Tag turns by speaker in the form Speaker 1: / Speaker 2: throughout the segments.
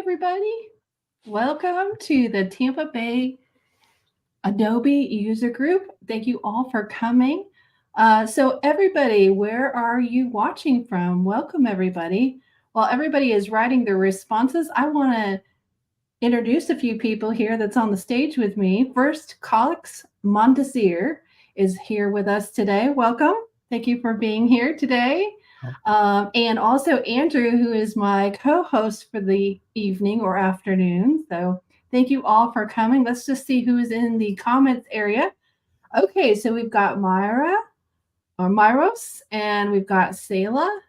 Speaker 1: everybody. Welcome to the Tampa Bay Adobe user group. Thank you all for coming. So, everybody, where are you watching from? Welcome, everybody. While everybody is writing their responses, I want to introduce a few people here that's on the stage with me. First, Collinx Mondesir is here with us today. Welcome. Thank you for being here today. And also Andrew, who is my co-host for the evening or afternoon. So thank you all for coming. Let's just see who is in the comments area. Okay, so we've got Myra or Myros, and we've got Selah.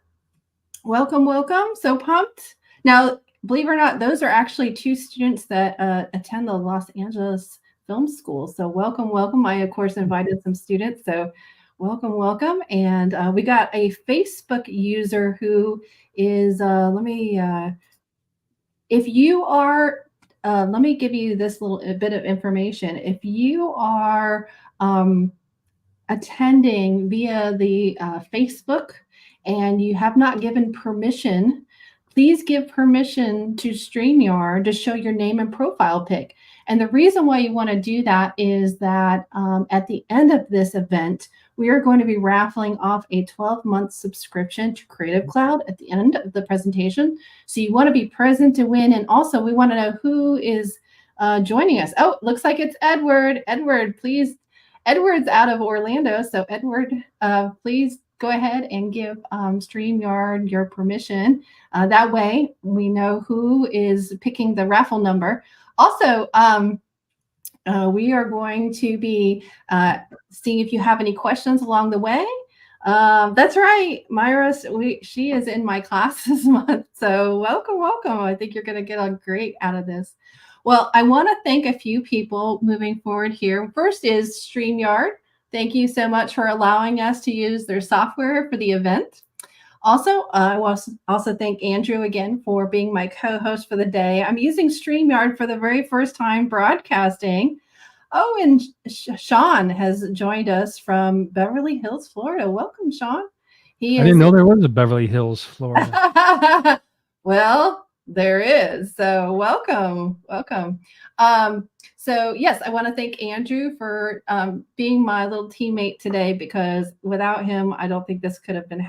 Speaker 1: Welcome, welcome. So pumped. Now, believe it or not, those are actually two students that attend the Los Angeles Film School. So welcome, welcome. I, of course, invited some students. So welcome, welcome. And we got a Facebook user who is, if you are, let me give you this little bit of information. If you are attending via the Facebook and you have not given permission, please give permission to StreamYard to show your name and profile pic. And the reason why you want to do that is that at the end of this event, we are going to be raffling off a 12-month subscription to Creative Cloud at the end of the presentation. So you want to be present to win. And also, we want to know who is joining us. Oh, looks like it's Edward. Edward, please. Edward's out of Orlando. So, Edward, please go ahead and give StreamYard your permission. That way we know who is picking the raffle number. Also, we are going to be seeing if you have any questions along the way. That's right, Myra. She is in my class this month. So welcome, welcome. I think you're going to get a great out of this. Well, I want to thank a few people moving forward here. First is StreamYard. Thank you so much for allowing us to use their software for the event. Also, I also thank Andrew again for being my co-host for the day. I'm using StreamYard for the very first time broadcasting. Oh, and Sean has joined us from Beverly Hills, Florida. Welcome, Sean.
Speaker 2: I didn't know there was a Beverly Hills, Florida.
Speaker 1: Well, there is. So welcome, welcome. So yes, I want to thank Andrew for being my little teammate today, because without him, I don't think this could have been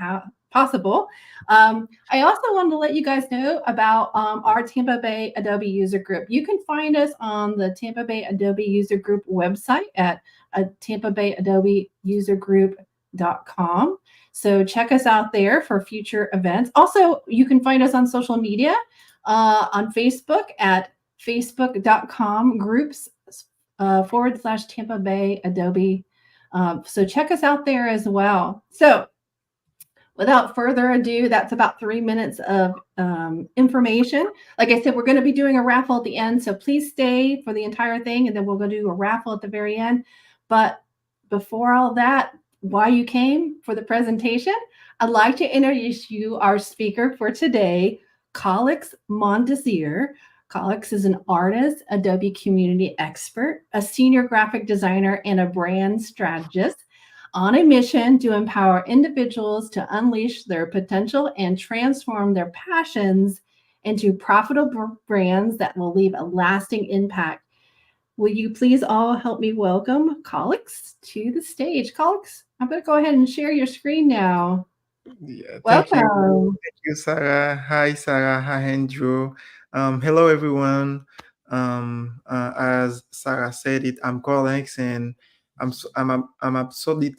Speaker 1: possible. I also wanted to let you guys know about our Tampa Bay Adobe user group. You can find us on the Tampa Bay Adobe user group website at tampabayadobe.usergroup.com. So check us out there for future events. Also, you can find us on social media on Facebook at facebook.com groups / Tampa Bay Adobe. So check us out there as well. So without further ado, that's about 3 minutes of information. Like I said, we're going to be doing a raffle at the end. So please stay for the entire thing, and then we're going to do a raffle at the very end. But before all that, why you came for the presentation, I'd like to introduce you our speaker for today, Collinx Mondesir. Collinx is an artist, Adobe Community Expert, a senior graphic designer, and a brand strategist on a mission to empower individuals to unleash their potential and transform their passions into profitable brands that will leave a lasting impact. Will you please all help me welcome Collinx to the stage? Collinx, I'm going to go ahead and share your screen now.
Speaker 3: Yeah,
Speaker 1: Welcome.
Speaker 3: Thank you, Sarah. Hi, Sarah. Hi, Andrew. Hello, everyone. As Sarah said it, I'm Collinx, and I'm absolutely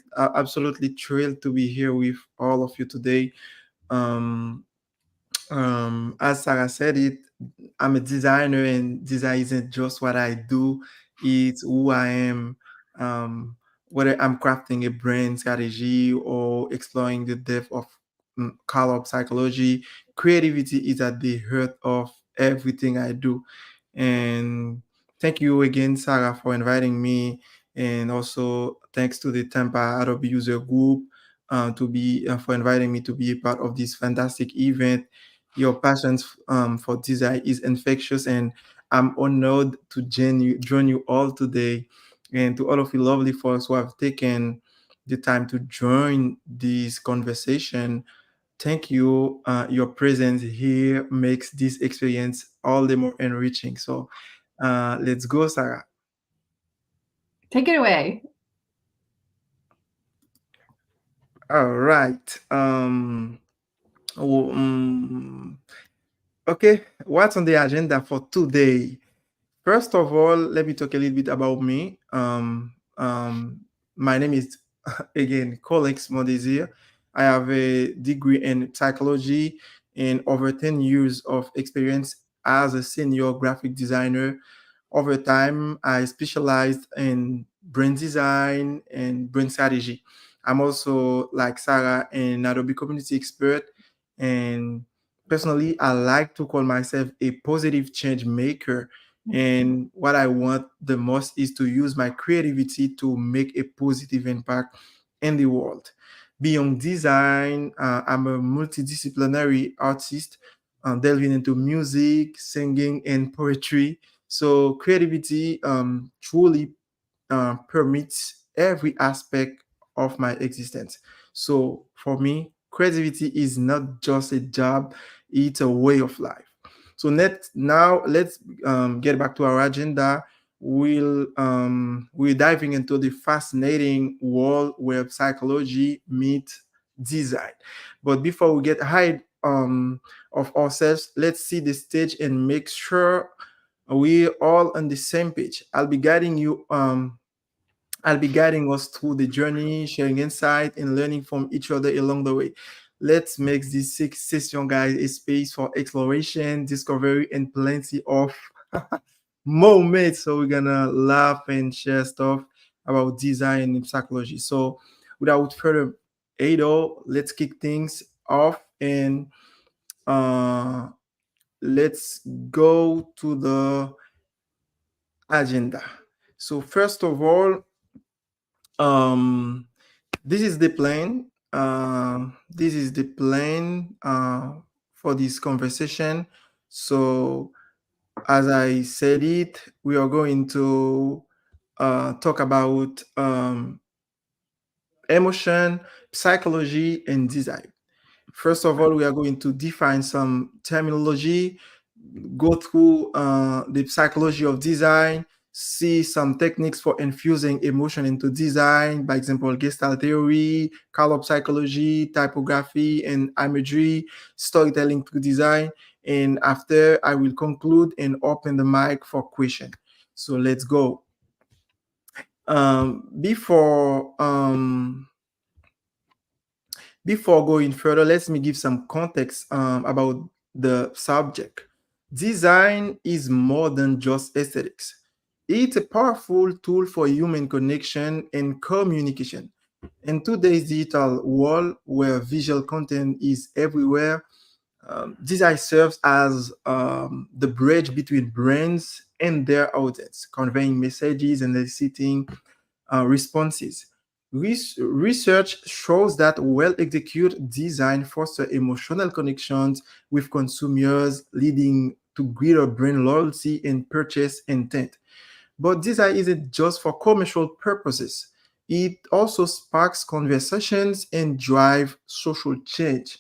Speaker 3: thrilled to be here with all of you today. Um, as Sarah said it, I'm a designer, and design isn't just what I do; it's who I am. Um, Whether I'm crafting a brand strategy or exploring the depth of color psychology, creativity is at the heart of everything I do. And thank you again, Sarah, for inviting me, and also thanks to the Tampa Adobe user group to be for inviting me to be a part of this fantastic event. Your passion for design is infectious, and I'm honored to join you all today. And to all of you lovely folks who have taken the time to join this conversation, Thank you. Your presence here makes this experience all the more enriching. So let's go, Sarah.
Speaker 1: Take it away.
Speaker 3: All right. Oh, okay. What's on the agenda for today? First of all, let me talk a little bit about me. My name is again Collinx Mondesir. I have a degree in psychology and over 10 years of experience as a senior graphic designer. Over time, I specialized in brand design and brand strategy. I'm also, like Sarah, an Adobe Community Expert. And personally, I like to call myself a positive change maker. And what I want the most is to use my creativity to make a positive impact in the world. Beyond design, I'm a multidisciplinary artist, delving into music, singing, and poetry. So creativity truly permits every aspect of my existence. So for me, creativity is not just a job, it's a way of life. So now let's get back to our agenda. We're diving into the fascinating world where psychology meets design. But before we get ahead of ourselves, let's see the stage and make sure we're all on the same page. I'll be guiding us through the journey, sharing insight and learning from each other along the way. Let's make this six session, guys, a space for exploration, discovery, and plenty of moments. So we're gonna laugh and share stuff about design and psychology. So without further ado, let's kick things off and uh, let's go to the agenda. So first of all, um, this is the plan. This is the plan for this conversation. So as I said it, we are going to talk about emotion, psychology, and design. First of all, we are going to define some terminology, go through the psychology of design, see some techniques for infusing emotion into design, by example, Gestalt theory, color psychology, typography, and imagery, storytelling through design. And after, I will conclude and open the mic for question. So let's go. Before going further, let me give some context about the subject. Design is more than just aesthetics. It's a powerful tool for human connection and communication. In today's digital world where visual content is everywhere, design serves as the bridge between brands and their audience, conveying messages and eliciting responses. Research shows that well-executed design fosters emotional connections with consumers, leading to greater brand loyalty and purchase intent. But design isn't just for commercial purposes. It also sparks conversations and drives social change.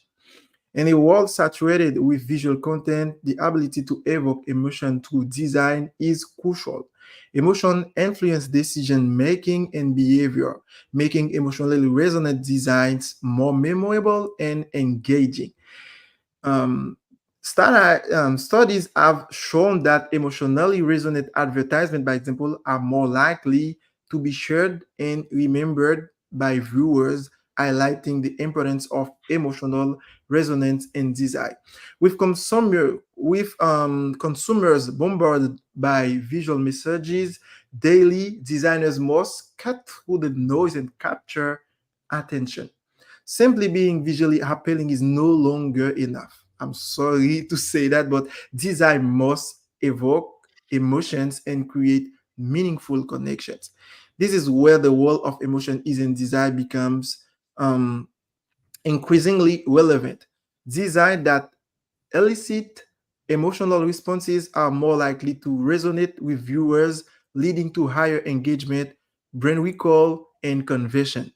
Speaker 3: In a world saturated with visual content, the ability to evoke emotion through design is crucial. Emotion influence decision making and behavior, making emotionally resonant designs more memorable and engaging. Um, Studies have shown that emotionally resonant advertisements, by example, are more likely to be shared and remembered by viewers, highlighting the importance of emotional resonance in design. With consumers bombarded by visual messages daily, designers must cut through the noise and capture attention. Simply being visually appealing is no longer enough. I'm sorry to say that, but design must evoke emotions and create meaningful connections. This is where the world of emotion is in design becomes um, increasingly relevant. Design that elicit emotional responses are more likely to resonate with viewers, leading to higher engagement, brain recall, and conversion.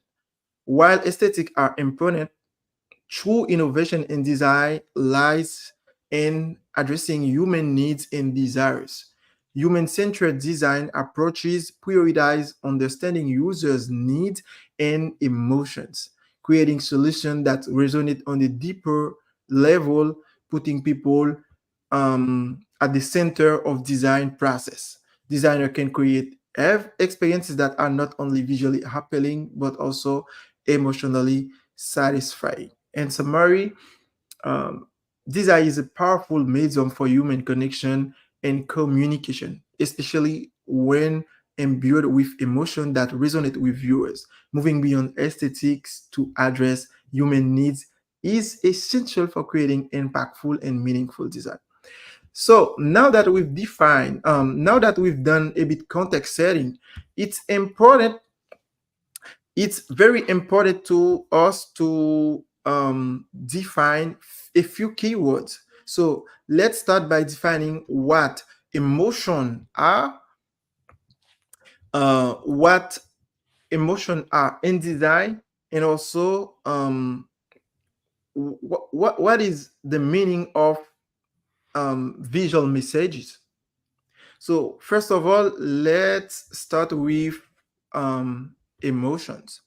Speaker 3: While aesthetics are important, True innovation in design lies in addressing human needs and desires. Human-centered design approaches prioritize understanding users' needs and emotions, creating solutions that resonate on a deeper level, putting people at the center of design process. Designer can create experiences that are not only visually appealing but also emotionally satisfying. In summary, um, design is a powerful medium for human connection and communication, especially when imbued with emotion that resonate with viewers. Moving beyond aesthetics to address human needs is essential for creating impactful and meaningful design. So now that we've done a bit context setting, it's important it's very important to us to define a few keywords. So let's start by defining what emotion are, what emotion are in design, and also what is the meaning of visual messages. So first of all, let's start with emotions.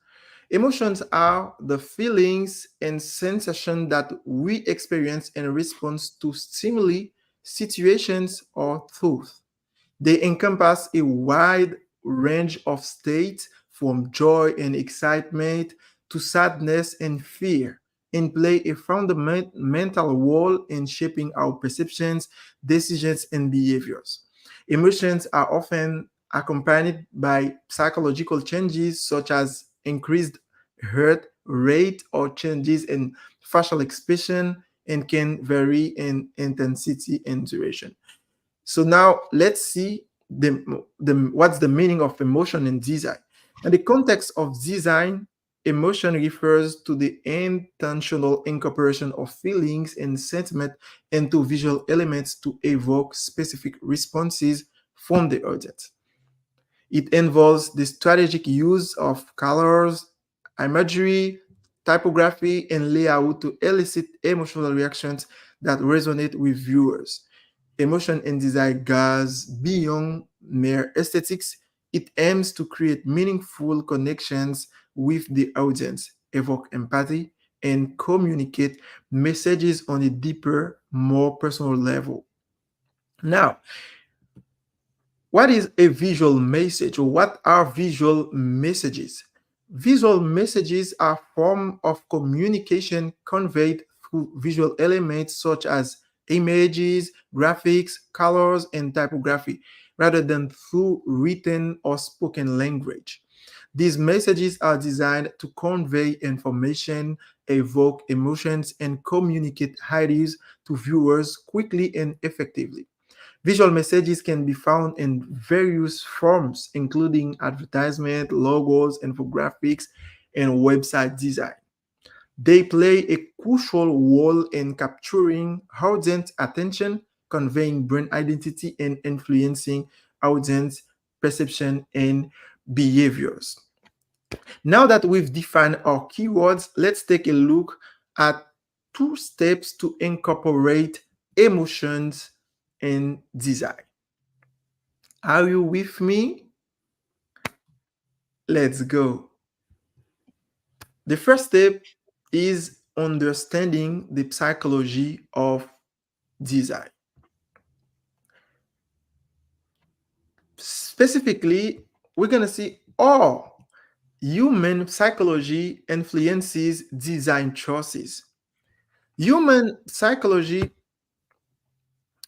Speaker 3: Emotions are the feelings and sensations that we experience in response to stimuli, situations, or thoughts. They encompass a wide range of states from joy and excitement to sadness and fear and play a fundamental role in shaping our perceptions, decisions, and behaviors. Emotions are often accompanied by psychological changes such as increased heart rate or changes in facial expression and can vary in intensity and duration. So now let's see what's the meaning of emotion in design. In the context of design, emotion refers to the intentional incorporation of feelings and sentiment into visual elements to evoke specific responses from the audience. It involves the strategic use of colors, imagery, typography, and layout to elicit emotional reactions that resonate with viewers. Emotion in design goes beyond mere aesthetics. It aims to create meaningful connections with the audience, evoke empathy, and communicate messages on a deeper, more personal level. Now, what is a visual message, or what are visual messages? Visual messages are form of communication conveyed through visual elements such as images, graphics, colors, and typography, rather than through written or spoken language. These messages are designed to convey information, evoke emotions, and communicate ideas to viewers quickly and effectively. Visual messages can be found in various forms, including advertisement, logos, infographics, and website design. They play a crucial role in capturing audience attention, conveying brand identity, and influencing audience perception and behaviors. Now that we've defined our keywords, let's take a look at 2 steps to incorporate emotions in design. Are you with me? Let's go. The first step is understanding the psychology of design. Specifically, we're going to see all human psychology influences design choices. Human psychology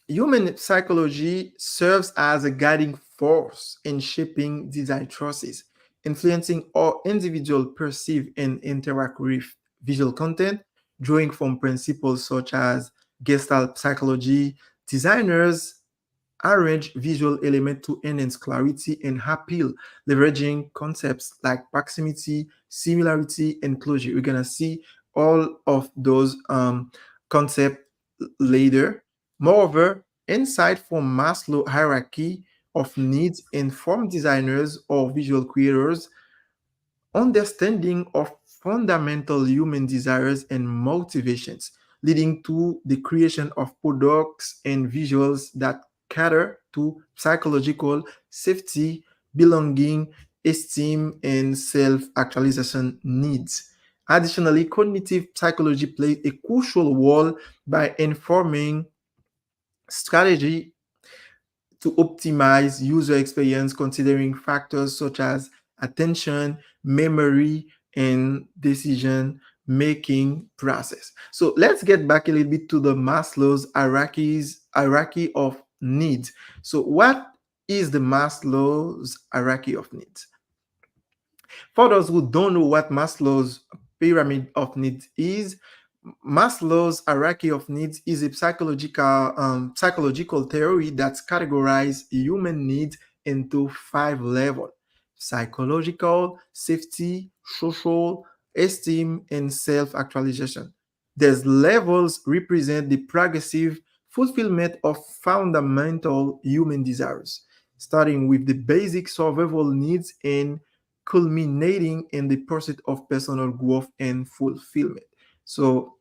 Speaker 3: Human psychology serves as a guiding force in shaping design choices, influencing how individuals perceive and interact with visual content, drawing from principles such as Gestalt psychology. Designers arrange visual elements to enhance clarity and appeal, leveraging concepts like proximity, similarity, and closure. We're going to see all of those concepts later. Moreover, insight from Maslow hierarchy of needs inform designers or visual creators understanding of fundamental human desires and motivations, leading to the creation of products and visuals that cater to psychological safety, belonging, esteem, and self-actualization needs. Additionally, cognitive psychology plays a crucial role by informing strategy to optimize user experience, considering factors such as attention, memory, and decision making process. So let's get back a little bit to the Maslow's hierarchy of needs. So what is the Maslow's hierarchy of needs? For those who don't know what Maslow's pyramid of needs is, Maslow's hierarchy of needs is a psychological theory that categorizes human needs into 5 levels: psychological, safety, social, esteem, and self-actualization. These levels represent the progressive fulfillment of fundamental human desires, starting with the basic survival needs and culminating in the pursuit of personal growth and fulfillment. So,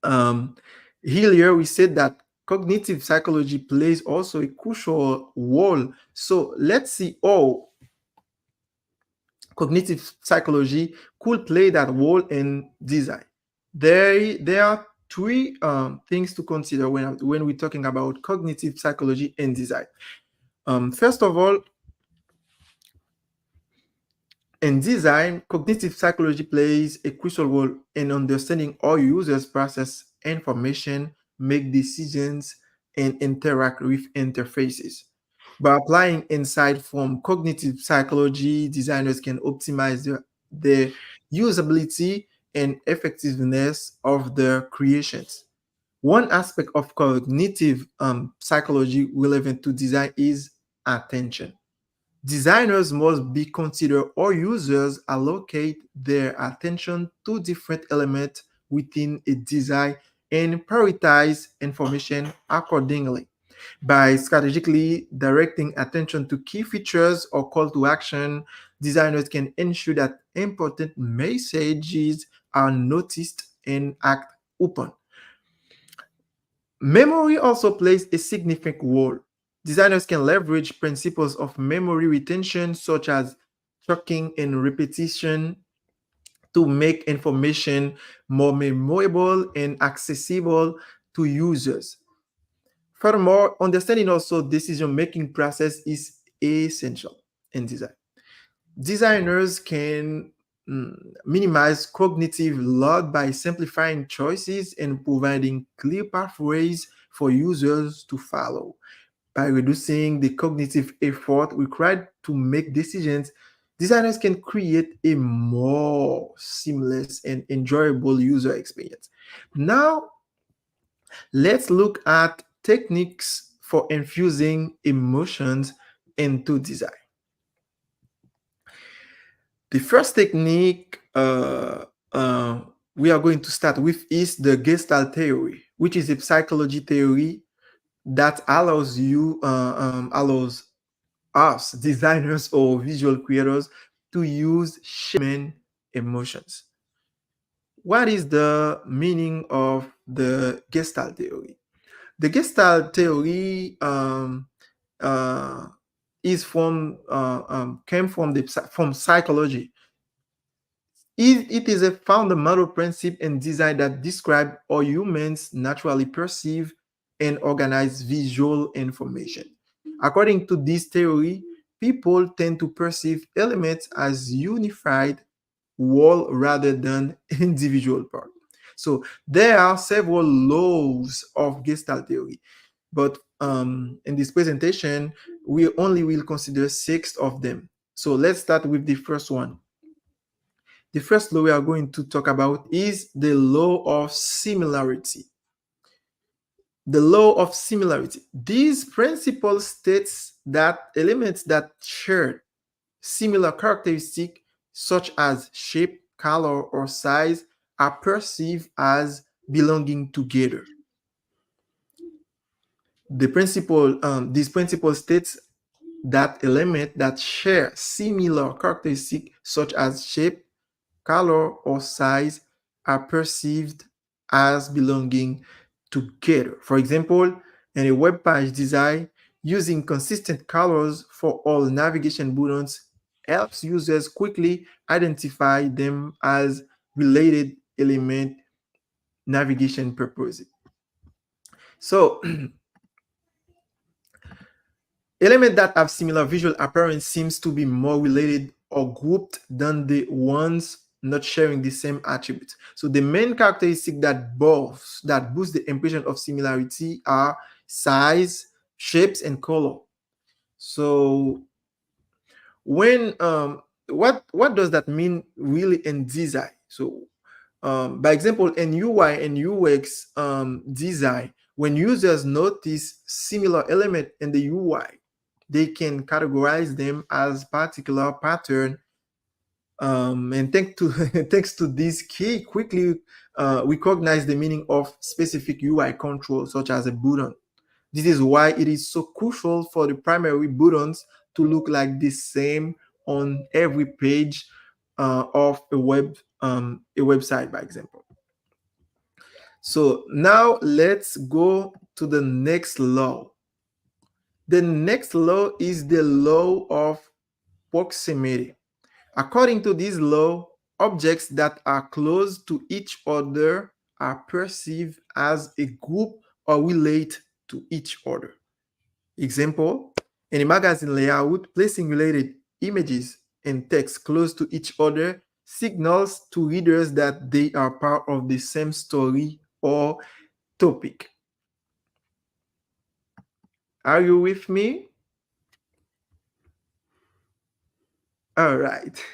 Speaker 3: um, earlier we said that cognitive psychology plays also a crucial role. So, let's see how cognitive psychology could play that role in design. There are 3 things to consider when we're talking about cognitive psychology and design. First of all, in design, cognitive psychology plays a crucial role in understanding how users process information, make decisions, and interact with interfaces. By applying insight from cognitive psychology, designers can optimize the usability and effectiveness of their creations. One aspect of cognitive psychology relevant to design is attention. Designers must be consider how users allocate their attention to different elements within a design and prioritize information accordingly. By strategically directing attention to key features or call to action, designers can ensure that important messages are noticed and act upon. Memory also plays a significant role. Designers can leverage principles of memory retention, such as tracking and repetition, to make information more memorable and accessible to users. Furthermore, understanding also decision-making process is essential in design. Designers can minimize cognitive load by simplifying choices and providing clear pathways for users to follow. By reducing the cognitive effort required to make decisions, designers can create a more seamless and enjoyable user experience. Now, let's look at techniques for infusing emotions into design. The first technique we are going to start with is the Gestalt theory, which is a psychology theory that allows us designers or visual creators to use human emotions. What is the meaning of the Gestalt theory? The Gestalt theory uh, came from psychology. It is a fundamental principle in design that describes how humans naturally perceive and organize visual information. According to this theory, people tend to perceive elements as unified whole rather than individual parts. So there are several laws of Gestalt theory, but in this presentation, we only will consider 6 of them. So let's start with the first one. The first law we are going to talk about is the law of similarity. The law of similarity. This principle states that elements that share similar characteristics, such as shape, color, or size, are perceived as belonging together. This principle states that elements that share similar characteristics, such as shape, color, or size are perceived as belonging together. For example, in a web page design, using consistent colors for all navigation buttons helps users quickly identify them as related element navigation purposes. So elements that have similar visual appearance seems to be more related or grouped than the ones not sharing the same attributes. So the main characteristic that boost the impression of similarity are size, shapes, and color. So when what does that mean really in design? So by example, in UI and UX design, when users notice similar element in the UI, they can categorize them as particular pattern. And thanks to this key, quickly recognize the meaning of specific UI control, such as a button. This is why it is so crucial for the primary buttons to look like the same on every page of a website, by example. So now let's go to the next law. The next law is the law of proximity. According to this law, objects that are close to each other are perceived as a group or relate to each other. Example, in a magazine layout, placing related images and text close to each other signals to readers that they are part of the same story or topic. Are you with me? All right.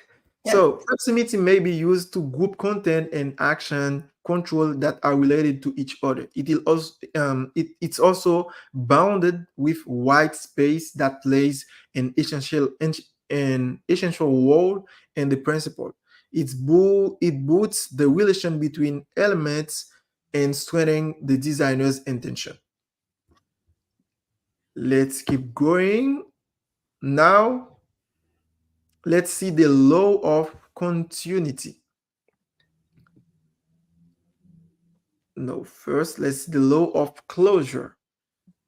Speaker 1: Yes.
Speaker 3: So proximity may be used to group content and action control that are related to each other. It's also bounded with white space that plays an essential role in the principle. It boosts the relation between elements and strengthening the designer's intention. Let's keep going. Now, let's see the law of continuity. No, first, let's see the law of closure.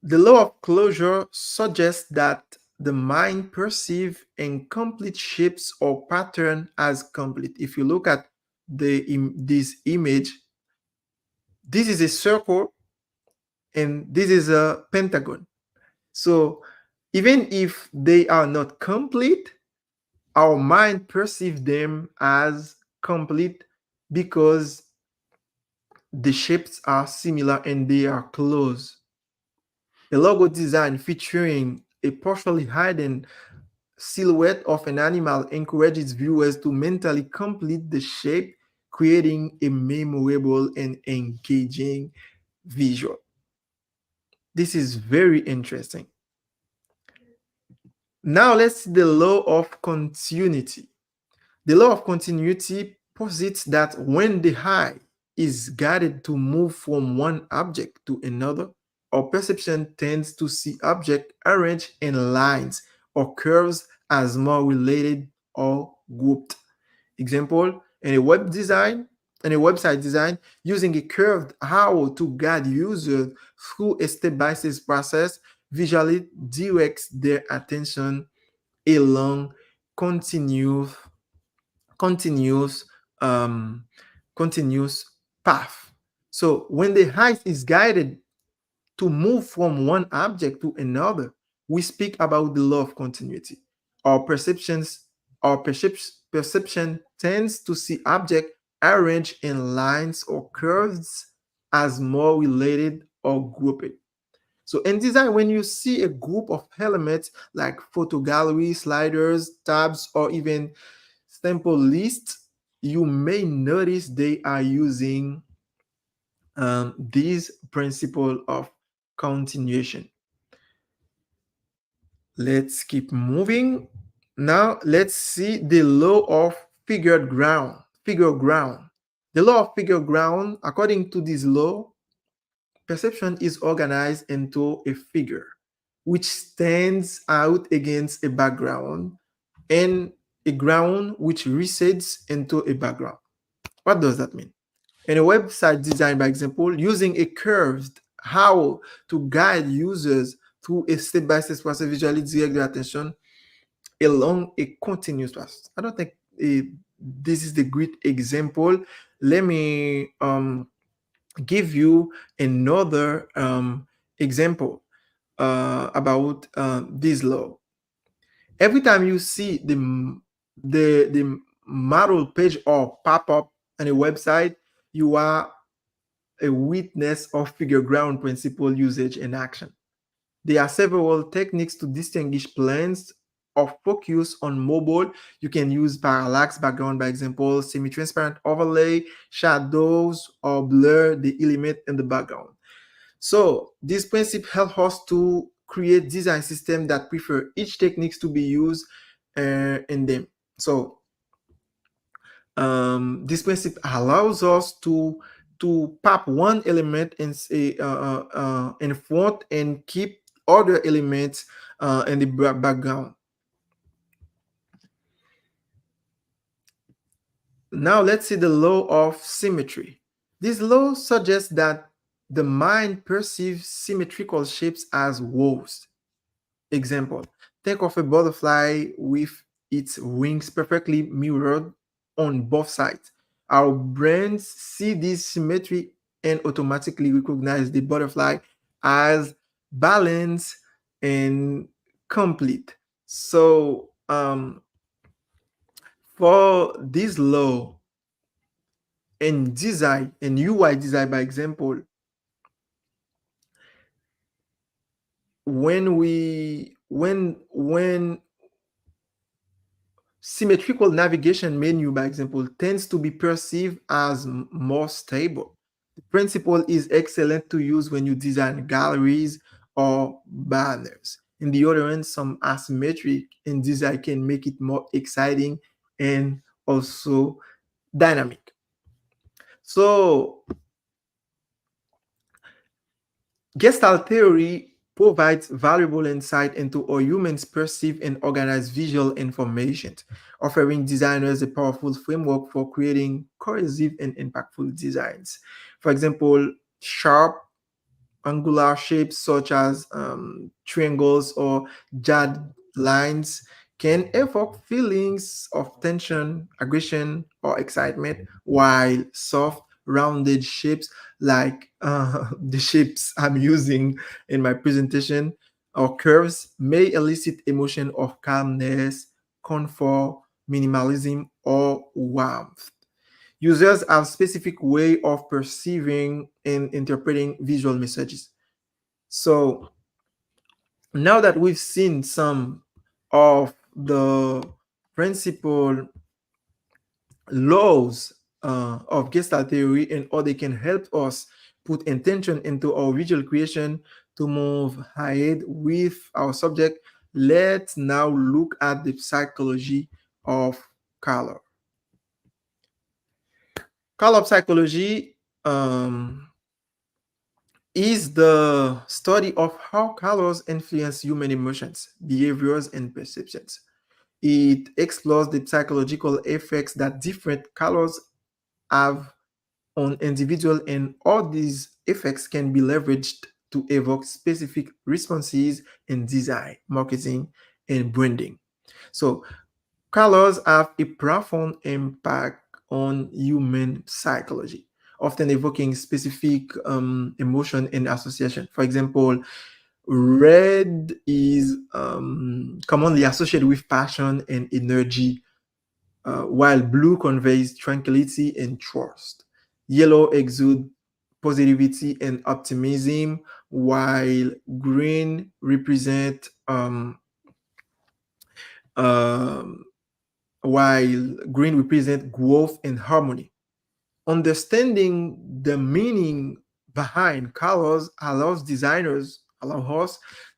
Speaker 3: The law of closure suggests that the mind perceives incomplete shapes or pattern as complete. If you look at this image, this is a circle and this is a pentagon. So even if they are not complete, our mind perceives them as complete because the shapes are similar and they are close. A logo design featuring a partially hidden silhouette of an animal encourages viewers to mentally complete the shape, creating a memorable and engaging visual. This is very interesting. Now let's see the law of continuity. The law of continuity posits that when the eye is guided to move from one object to another, our perception tends to see objects arranged in lines or curves as more related or grouped. Example, in a website design, using a curved arrow to guide users through a step-by-step process visually directs their attention along continuous continuous um, continuous path. So when the eye is guided to move from one object to another, we speak about the law of continuity. Our perceptions, perception tends to see objects arranged in lines or curves as more related or grouped. So in design, when you see a group of elements like photo gallery, sliders, tabs, or even sample lists, you may notice they are using this principle of continuation. Let's keep moving. Now let's see the law of figured ground. Figure ground. The law of figure ground, according to this law, perception is organized into a figure which stands out against a background and a ground which recedes into a background. What does that mean? In a website design, by example, using a curved how to guide users through a step-by-step process visually direct their attention along a continuous path. I don't think this is the great example. Let me give you another example about this law. Every time you see the model page or pop-up on a website, you are a witness of figure ground principle usage and action. There are several techniques to distinguish plans of focus on mobile. You can use parallax background, by example, semi-transparent overlay, shadows, or blur the element in the background. So this principle helps us to create design systems that prefer each techniques to be used in them. So this principle allows us to pop one element in front and keep other elements in the background. Now let's see the law of symmetry. This law suggests that the mind perceives symmetrical shapes as wholes. Example, think of a butterfly with its wings perfectly mirrored on both sides. Our brains see this symmetry and automatically recognize the butterfly as balanced and complete. So for this law in design, in UI design, by example, when symmetrical navigation menu, by example, tends to be perceived as more stable. The principle is excellent to use when you design galleries or banners. In the other hand, some asymmetric in design can make it more exciting and also dynamic. So Gestalt theory provides valuable insight into how humans perceive and organize visual information, offering designers a powerful framework for creating cohesive and impactful designs. For example, sharp angular shapes such as triangles or jagged lines can evoke feelings of tension, aggression, or excitement, while soft, rounded shapes like the shapes I'm using in my presentation or curves may elicit emotion of calmness, comfort, minimalism, or warmth. Users have specific way of perceiving and interpreting visual messages. So now that we've seen some of the principal laws of Gestalt theory and how they can help us put intention into our visual creation to move ahead with our subject, let's now look at the psychology of color. Color psychology is the study of how colors influence human emotions, behaviors, and perceptions. It explores the psychological effects that different colors have on individuals, and all these effects can be leveraged to evoke specific responses in design, marketing, and branding. So colors have a profound impact on human psychology, often evoking specific emotion and association. For example, red is commonly associated with passion and energy, while blue conveys tranquility and trust. Yellow exudes positivity and optimism, while green represents um, growth and harmony. Understanding the meaning behind colors allow us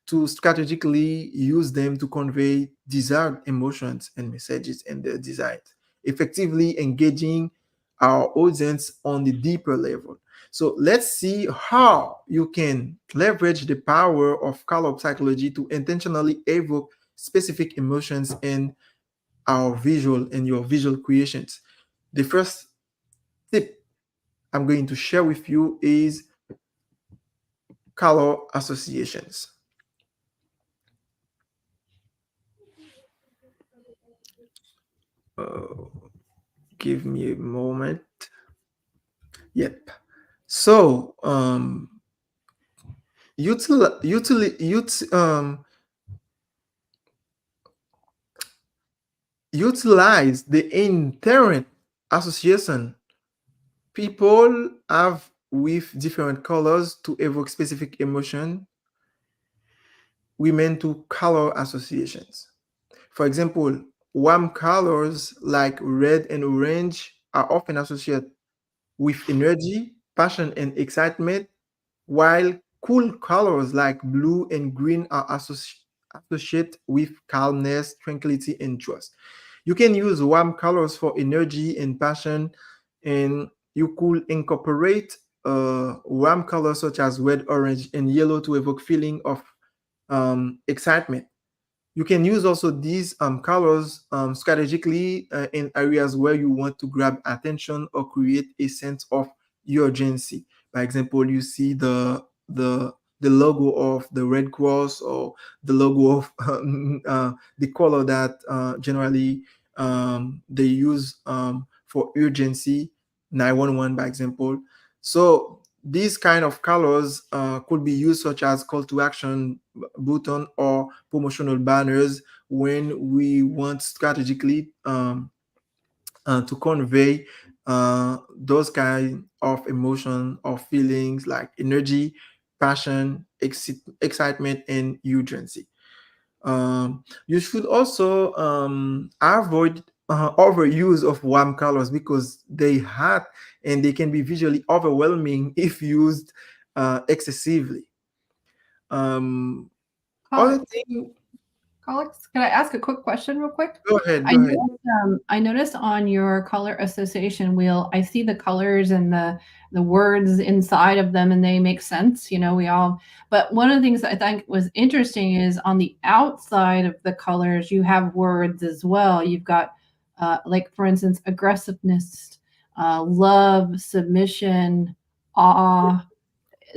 Speaker 3: to strategically use them to convey desired emotions and messages in their designs, effectively engaging our audience on the deeper level. So let's see how you can leverage the power of color psychology to intentionally evoke specific emotions and our visual and your visual creations. The first tip I'm going to share with you is color associations. Give me a moment. Yep. So, utilize the inherent association people have with different colors to evoke specific emotion. We meant to color associations. For example, warm colors like red and orange are often associated with energy, passion, and excitement, while cool colors like blue and green are associated with calmness, tranquility, and trust. You can use warm colors for energy and passion, and you could incorporate warm colors such as red, orange, and yellow to evoke feeling of excitement. You can use also these colors strategically in areas where you want to grab attention or create a sense of urgency. By example, you see the logo of the Red Cross or the logo of the color that generally they use for urgency, 911, by example. So these kind of colors could be used such as call to action button or promotional banners when we want strategically to convey those kind of emotion or feelings like energy, passion, excitement, and urgency. You should also avoid overuse of warm colors because they hurt and they can be visually overwhelming if used excessively. Other
Speaker 1: Collinx,
Speaker 3: thing,
Speaker 1: can I ask a quick question real quick?
Speaker 3: go ahead,
Speaker 1: I
Speaker 3: go ahead.
Speaker 1: noticed, I noticed on your color association wheel, I see the colors and the words inside of them, and they make sense. You know, we all. But one of the things that I think was interesting is on the outside of the colors, you have words as well. You've got, like for instance, aggressiveness, love, submission, awe.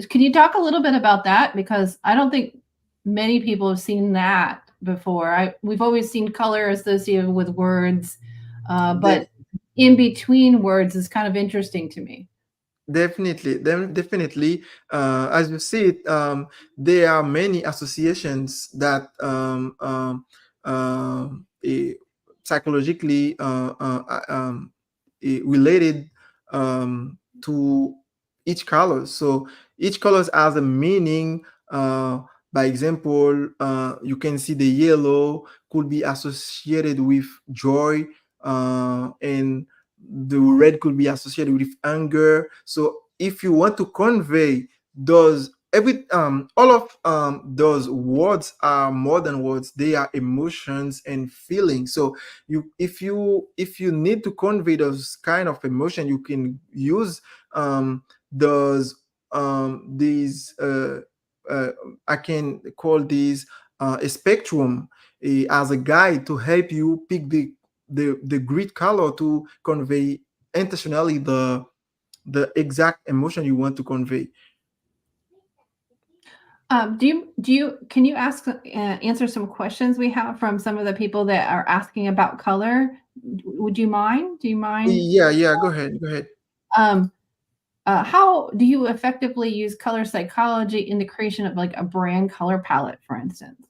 Speaker 1: Can you talk a little bit about that? Because I don't think many people have seen that before. We've always seen color associated with words, but in between words is kind of interesting to me.
Speaker 3: Definitely. As you see it, there are many associations that psychologically related to each color. So each color has a meaning. By example, you can see the yellow could be associated with joy, and the red could be associated with anger. So if you want to convey those all of those words are more than words, they are emotions and feelings. So if you need to convey those kind of emotion, you can use those these uh, I can call these a spectrum as a guide to help you pick the grid color to convey intentionally the exact emotion you want to convey.
Speaker 1: Can you answer some questions we have from some of the people that are asking about color? Would you mind? Do you mind?
Speaker 3: Yeah, go ahead, go ahead.
Speaker 1: Um, how do you effectively use color psychology in the creation of like a brand color palette, for instance?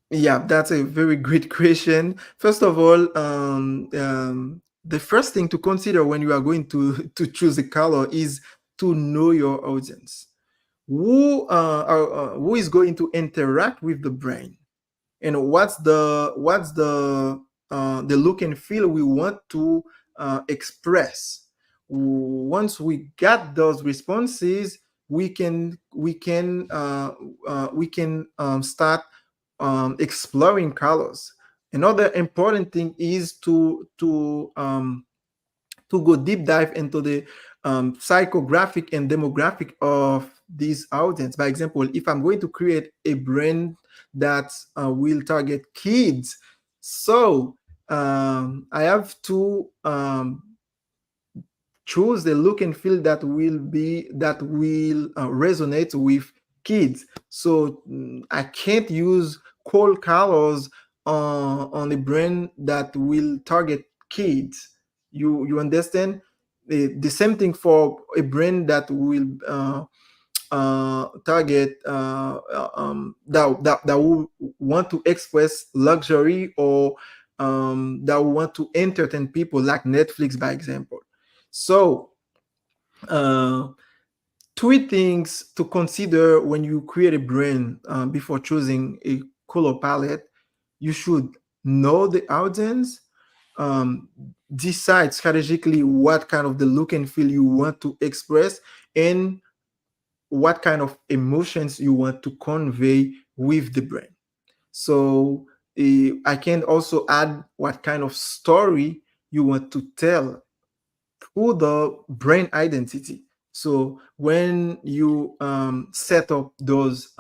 Speaker 3: Yeah, that's a very great question. First of all, the first thing to consider when you are going to choose a color is to know your audience. Who is going to interact with the brand, and what's the look and feel we want to express. Once we got those responses, we can start exploring colors. Another important thing is to go deep dive into the psychographic and demographic of this audience. By example, if I'm going to create a brand that will target kids, so I have to choose the look and feel that will resonate with kids. So I can't use cold colors on a brand that will target kids. You understand? The same thing for a brand that will target that will want to express luxury, or that will want to entertain people, like Netflix, by example. So, uh, three things to consider when you create a brand before choosing a color palette. You should know the audience, um, decide strategically what kind of the look and feel you want to express, and what kind of emotions you want to convey with the brand. So I can also add what kind of story you want to tell through the brand identity. So when you set up those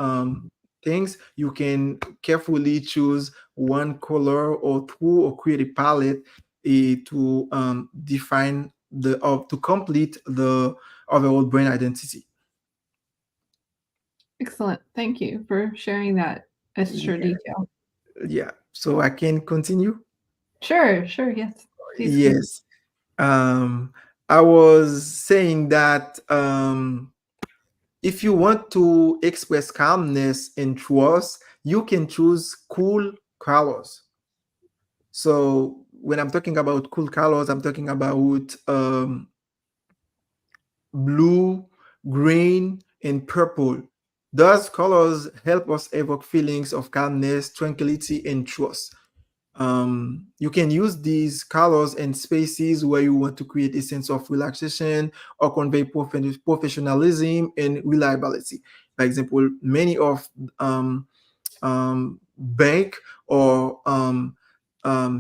Speaker 3: things, you can carefully choose one color or two, or create a palette to define to complete the overall brand identity.
Speaker 1: Excellent. Thank you for sharing that extra
Speaker 3: Yeah,
Speaker 1: detail.
Speaker 3: yeah. So I can continue.
Speaker 1: Sure, sure. Yes. Please continue.
Speaker 3: Yes. I was saying that if you want to express calmness and trust, you can choose cool colors. So when I'm talking about cool colors, I'm talking about blue, green, and purple. Those colors help us evoke feelings of calmness, tranquility, and trust. You can use these colors and spaces where you want to create a sense of relaxation or convey professionalism and reliability. For example, many of bank or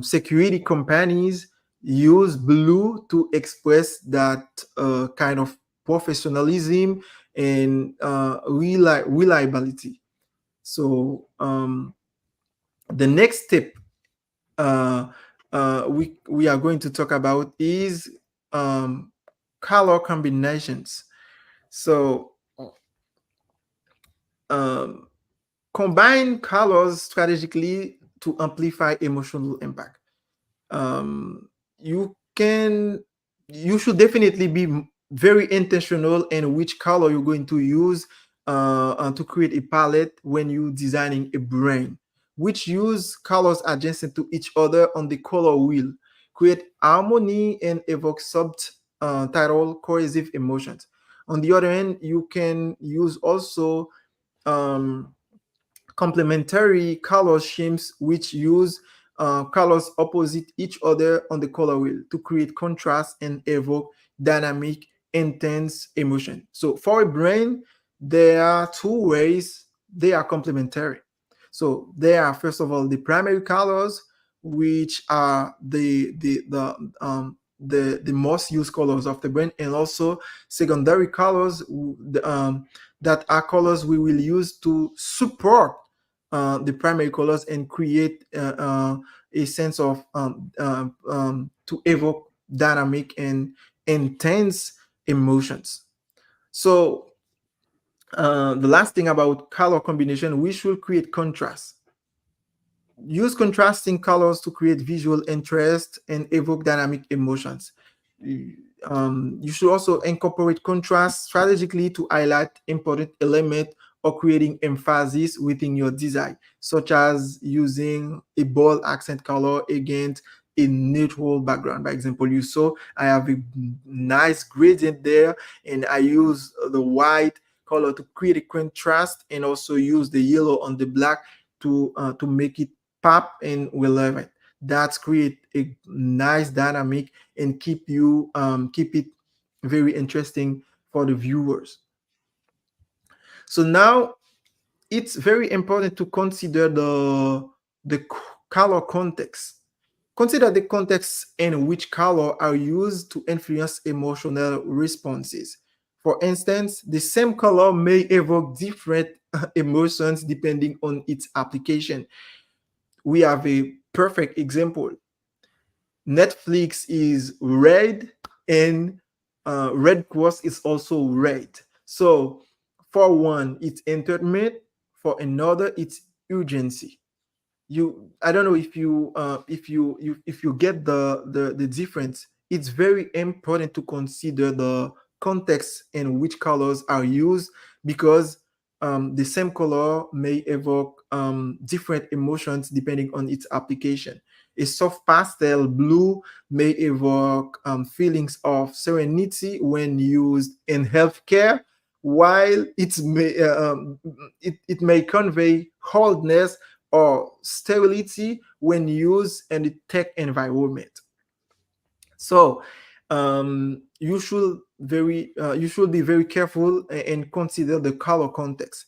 Speaker 3: security companies use blue to express that kind of professionalism and reliability. So the next step uh, we are going to talk about is um, color combinations. So um, combine colors strategically to amplify emotional impact. um, you can you should definitely be very intentional in which color you're going to use to create a palette when you designing a brand, which use colors adjacent to each other on the color wheel, create harmony and evoke subtitle cohesive emotions. On the other hand, you can use also um, complementary color schemes, which use colors opposite each other on the color wheel to create contrast and evoke dynamic, intense emotion. So for a brain, there are two ways they are complementary. So there are, first of all, the primary colors, which are the most used colors of the brain, and also secondary colors, that are colors we will use to support the primary colors and create a sense of to evoke dynamic and intense emotions. So the last thing about color combination, we should create contrast. Use contrasting colors to create visual interest and evoke dynamic emotions. You should also incorporate contrast strategically to highlight important element or creating emphasis within your design, such as using a bold accent color against a neutral background. By example, you saw I have a nice gradient there, and I use the white color to create a contrast, and also use the yellow on the black to make it pop and relevant. That's create a nice dynamic and keep it very interesting for the viewers. So now it's very important to consider the color context. Consider the context in which color are used to influence emotional responses. For instance, the same color may evoke different emotions depending on its application. We have a perfect example. Netflix is red, and Red Cross is also red. So for one, it's entertainment. For another, it's urgency. I don't know if you get the difference. It's very important to consider the context in which colors are used, because the same color may evoke different emotions depending on its application. A soft pastel blue may evoke feelings of serenity when used in healthcare, while it may convey coldness or sterility when used in the tech environment. So you should be very careful and consider the color context.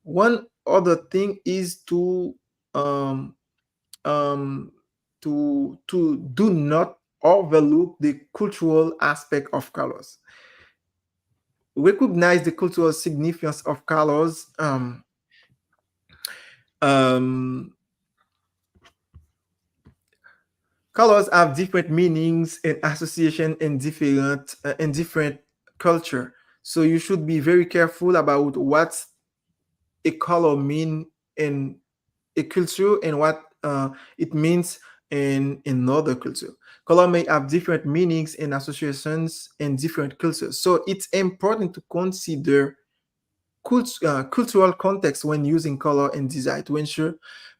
Speaker 3: One other thing is um, to do not overlook the cultural aspect of colors. Recognize the cultural significance of colors. Um, Colors have different meanings and association in different culture. So you should be very careful about what a color mean in a culture and what it means in another culture. Color may have different meanings and associations in different cultures. So it's important to consider cultural context when using color and design to ensure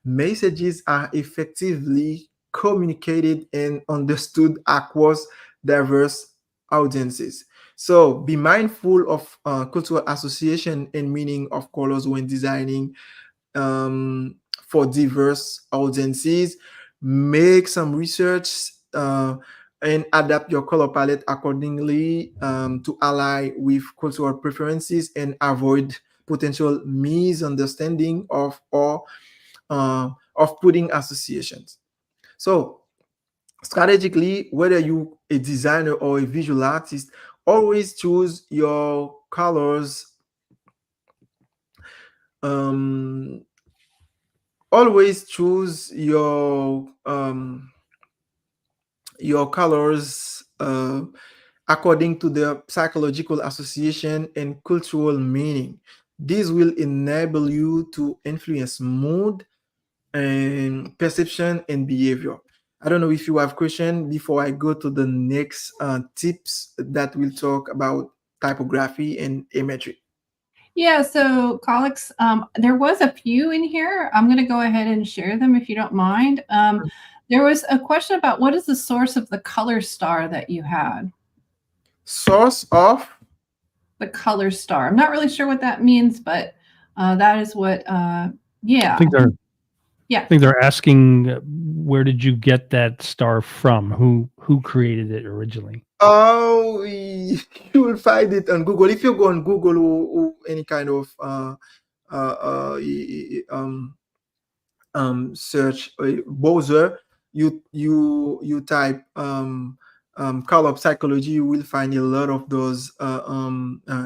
Speaker 3: messages are effectively communicated and understood across diverse audiences. So be mindful of cultural association and meaning of colors when designing for diverse audiences. Make some research and adapt your color palette accordingly to ally with cultural preferences and avoid potential misunderstanding or off-putting associations. So strategically, whether you a designer or a visual artist, always choose your colors um, always choose your colors according to their psychological association and cultural meaning. This will enable you to influence mood and perception and behavior. I don't know if you have question before I go to the next tips that will talk about typography and imagery.
Speaker 1: Yeah, so Colleagues, there was a few in here. I'm going to go ahead and share them if you don't mind. There was a question about what is the source of the color star that you had?
Speaker 3: Source of
Speaker 1: The color star. I'm not really sure what that means, but that is what, yeah.
Speaker 2: I think they're
Speaker 1: Yeah.
Speaker 2: I think they're asking where did you get that star from? Who created it originally?
Speaker 3: Oh, you will find it on Google. If you go on Google or any kind of search browser, you type color psychology, you will find a lot of those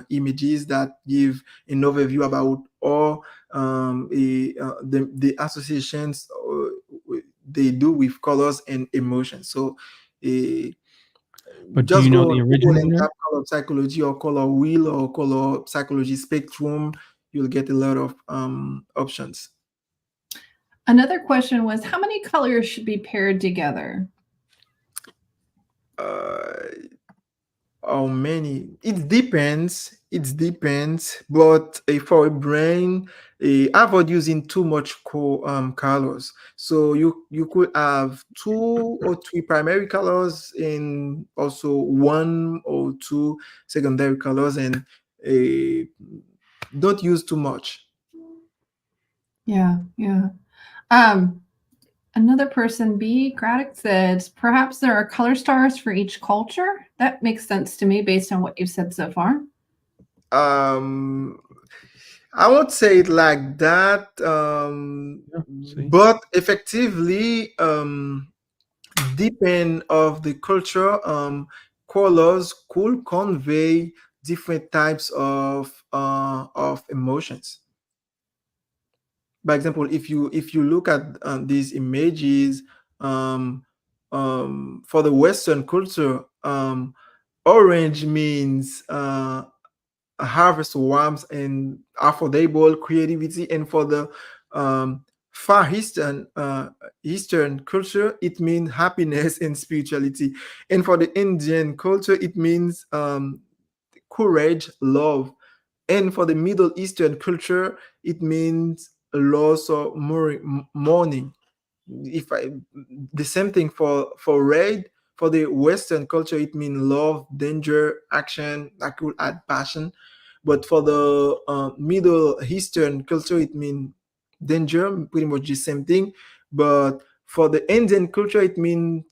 Speaker 3: images that give an overview about all the associations they do with colors and emotions. So
Speaker 2: But do
Speaker 3: just
Speaker 2: you know
Speaker 3: go
Speaker 2: the
Speaker 3: on Google and
Speaker 2: originator?
Speaker 3: type color psychology or color wheel or color psychology spectrum. You'll get a lot of options.
Speaker 1: Another question was how many colors should be paired together?
Speaker 3: How many? It depends. But for a brain, avoid using too much colors. So you could have 2 or 3 primary colors and also 1 or 2 secondary colors, and don't use too much.
Speaker 1: Yeah. Another person, B. Craddock, says perhaps there are color stars for each culture. That makes sense to me based on what you've said so far.
Speaker 3: Um, I won't say it like that,
Speaker 2: See?
Speaker 3: but effectively, depend of the culture, colors could convey different types of emotions. By example, if you look at these images, um, for the Western culture, orange means harvest warmth and affordable creativity, and for the far eastern culture, it means happiness and spirituality, and for the Indian culture, it means courage, love, and for the Middle Eastern culture, it means loss or mourning. If I The same thing for red, for the Western culture, it means love, danger, action. I could add passion, but for the Middle Eastern culture, it means danger, pretty much the same thing. But for the Indian culture, it means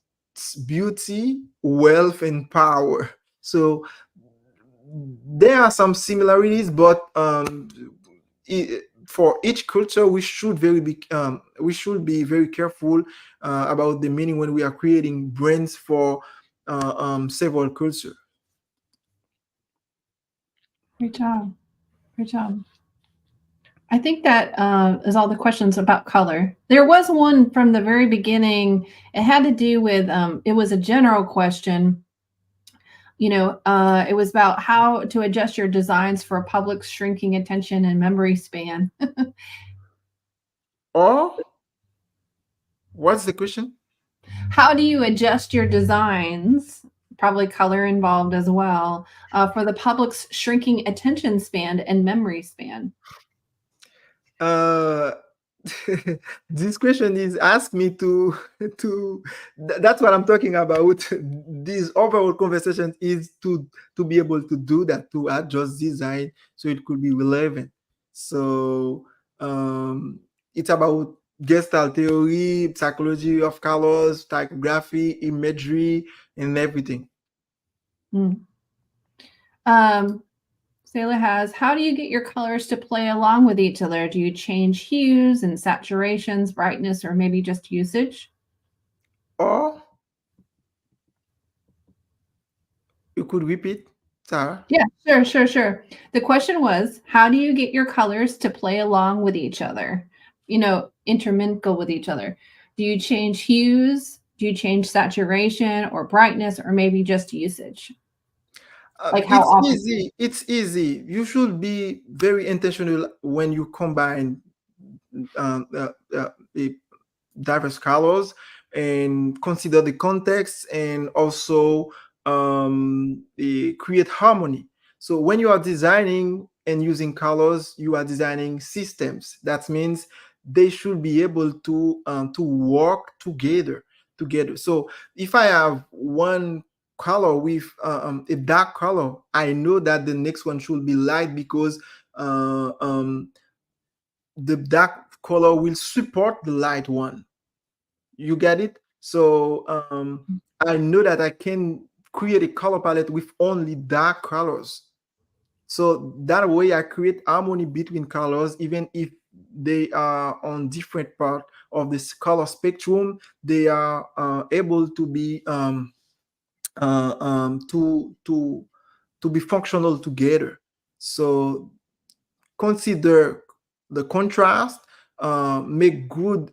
Speaker 3: beauty, wealth, and power. So there are some similarities, but for each culture, we should be very careful about the meaning when we are creating brands for several cultures.
Speaker 1: Great job. Great job. I think that is all the questions about color. There was one from the very beginning. It had to do with, it was a general question. It was about how to adjust your designs for a public's shrinking attention and memory span.
Speaker 3: Or what's the question?
Speaker 1: How do you adjust your designs, probably color involved as well, for the public's shrinking attention span and memory span?
Speaker 3: Uh, this question is ask me that's what I'm talking about. This overall conversation is to be able to do that, to adjust design so it could be relevant. So it's about gestalt theory, psychology of colors, typography, imagery, and everything.
Speaker 1: Selah has, how do you get your colors to play along with each other? Do you change hues and saturations, brightness, or maybe just usage?
Speaker 3: Or you could repeat, Sarah?
Speaker 1: Yeah, sure. The question was, how do you get your colors to play along with each other? Intermingle with each other. Do you change hues? Do you change saturation or brightness, or maybe just usage? Like how
Speaker 3: It's
Speaker 1: often?
Speaker 3: easy. It's easy. You should be very intentional when you combine um, uh, uh, the diverse colors and consider the context, and also create harmony. So when you are designing and using colors, you are designing systems. That means they should be able to work together. So if I have one color with a dark color, I know that the next one should be light, because the dark color will support the light one. You get it? So I know that I can create a color palette with only dark colors. So that way I create harmony between colors, even if they are on different part of this color spectrum. They are able to be to be functional together. So consider the contrast, make good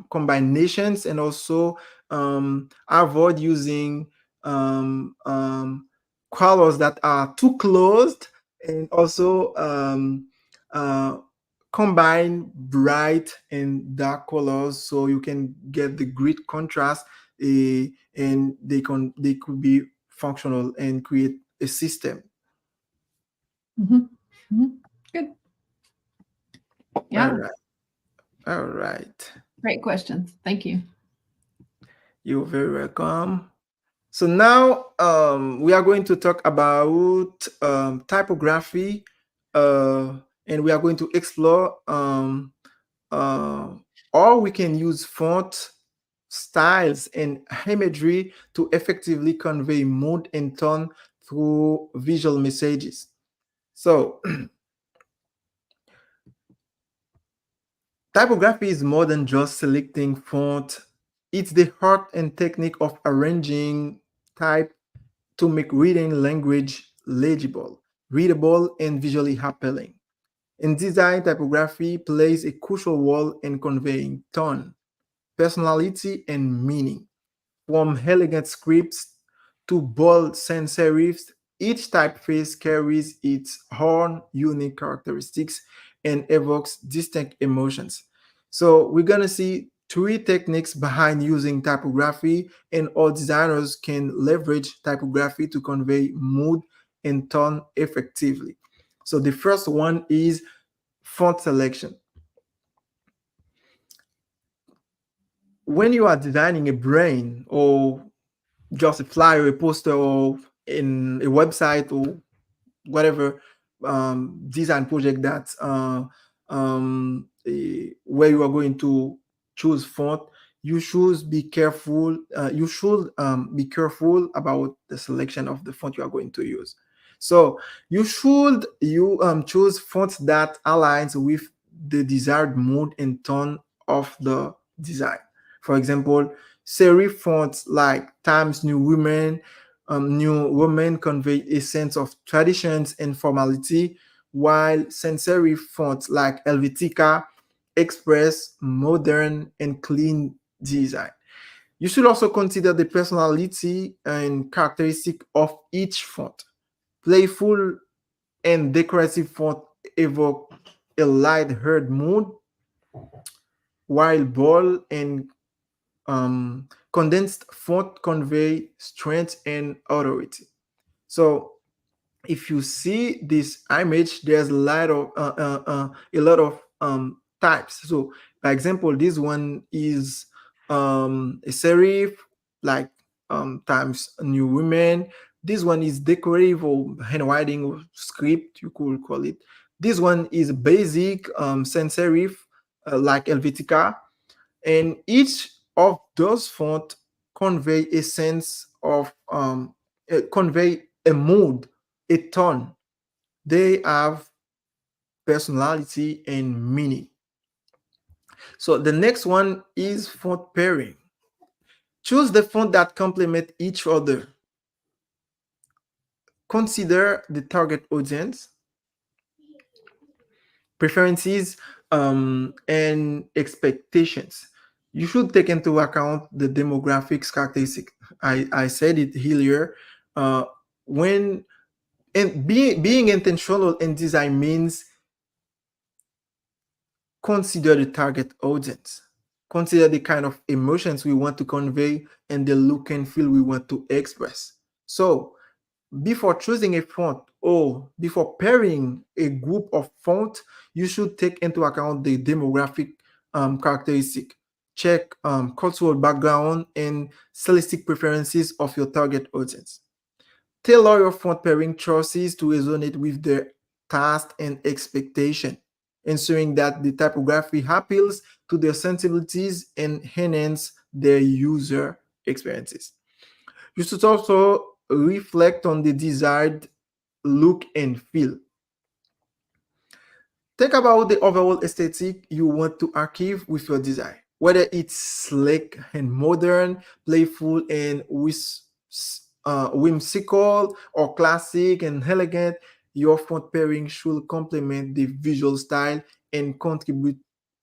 Speaker 3: combinations, and also avoid using colors that are too closed, and also uh, combine bright and dark colors so you can get the great contrast, and they could be functional and create a system.
Speaker 1: Good.
Speaker 3: All
Speaker 1: Yeah,
Speaker 3: right. All right.
Speaker 1: great questions. Thank you.
Speaker 3: You're very welcome. So now we are going to talk about typography, and we are going to explore or we can use font styles and imagery to effectively convey mood and tone through visual messages. So typography is more than just selecting font. It's the art and technique of arranging type to make reading language legible, readable, and visually appealing. In design, typography plays a crucial role in conveying tone, personality and meaning. From elegant scripts to bold sans serifs, each typeface carries its own unique characteristics and evokes distinct emotions. So we're gonna see three techniques behind using typography, and all designers can leverage typography to convey mood and tone effectively. So the first one is font selection. When you are designing a brand or just a flyer, a poster, or in a website or whatever design project that where you are going to choose font, you should be careful. You should be careful about the selection of the font you are going to use. So you choose fonts that aligns with the desired mood and tone of the design. For example, serif fonts like Times New Roman convey a sense of traditions and formality, while sans serif fonts like Helvetica express modern and clean design. You should also consider the personality and characteristic of each font. Playful and decorative font evoke a light-hearted mood, while bold and condensed font convey strength and authority. So if you see this image, there's a lot of types. So, by example, this one is a serif, like Times New Women. This one is decorative or handwriting or script, you could call it. This one is basic sans serif, like Helvetica, and each of those fonts convey a sense of convey a mood, a tone. They have personality and meaning. So the next one is font pairing. Choose the font that complement each other. Consider the target audience, preferences, and expectations. You should take into account the demographics characteristic. I said it earlier. When and being intentional in design means consider the target audience, consider the kind of emotions we want to convey and the look and feel we want to express. So before choosing a font or before pairing a group of font, you should take into account the demographic characteristic. Check cultural background and stylistic preferences of your target audience. Tailor your font pairing choices to resonate with their taste and expectation, ensuring that the typography appeals to their sensibilities and enhance their user experiences. You should also reflect on the desired look and feel. Think about the overall aesthetic you want to achieve with your design, whether it's slick and modern, playful and whimsical, or classic and elegant. Your font pairing should complement the visual style and contribute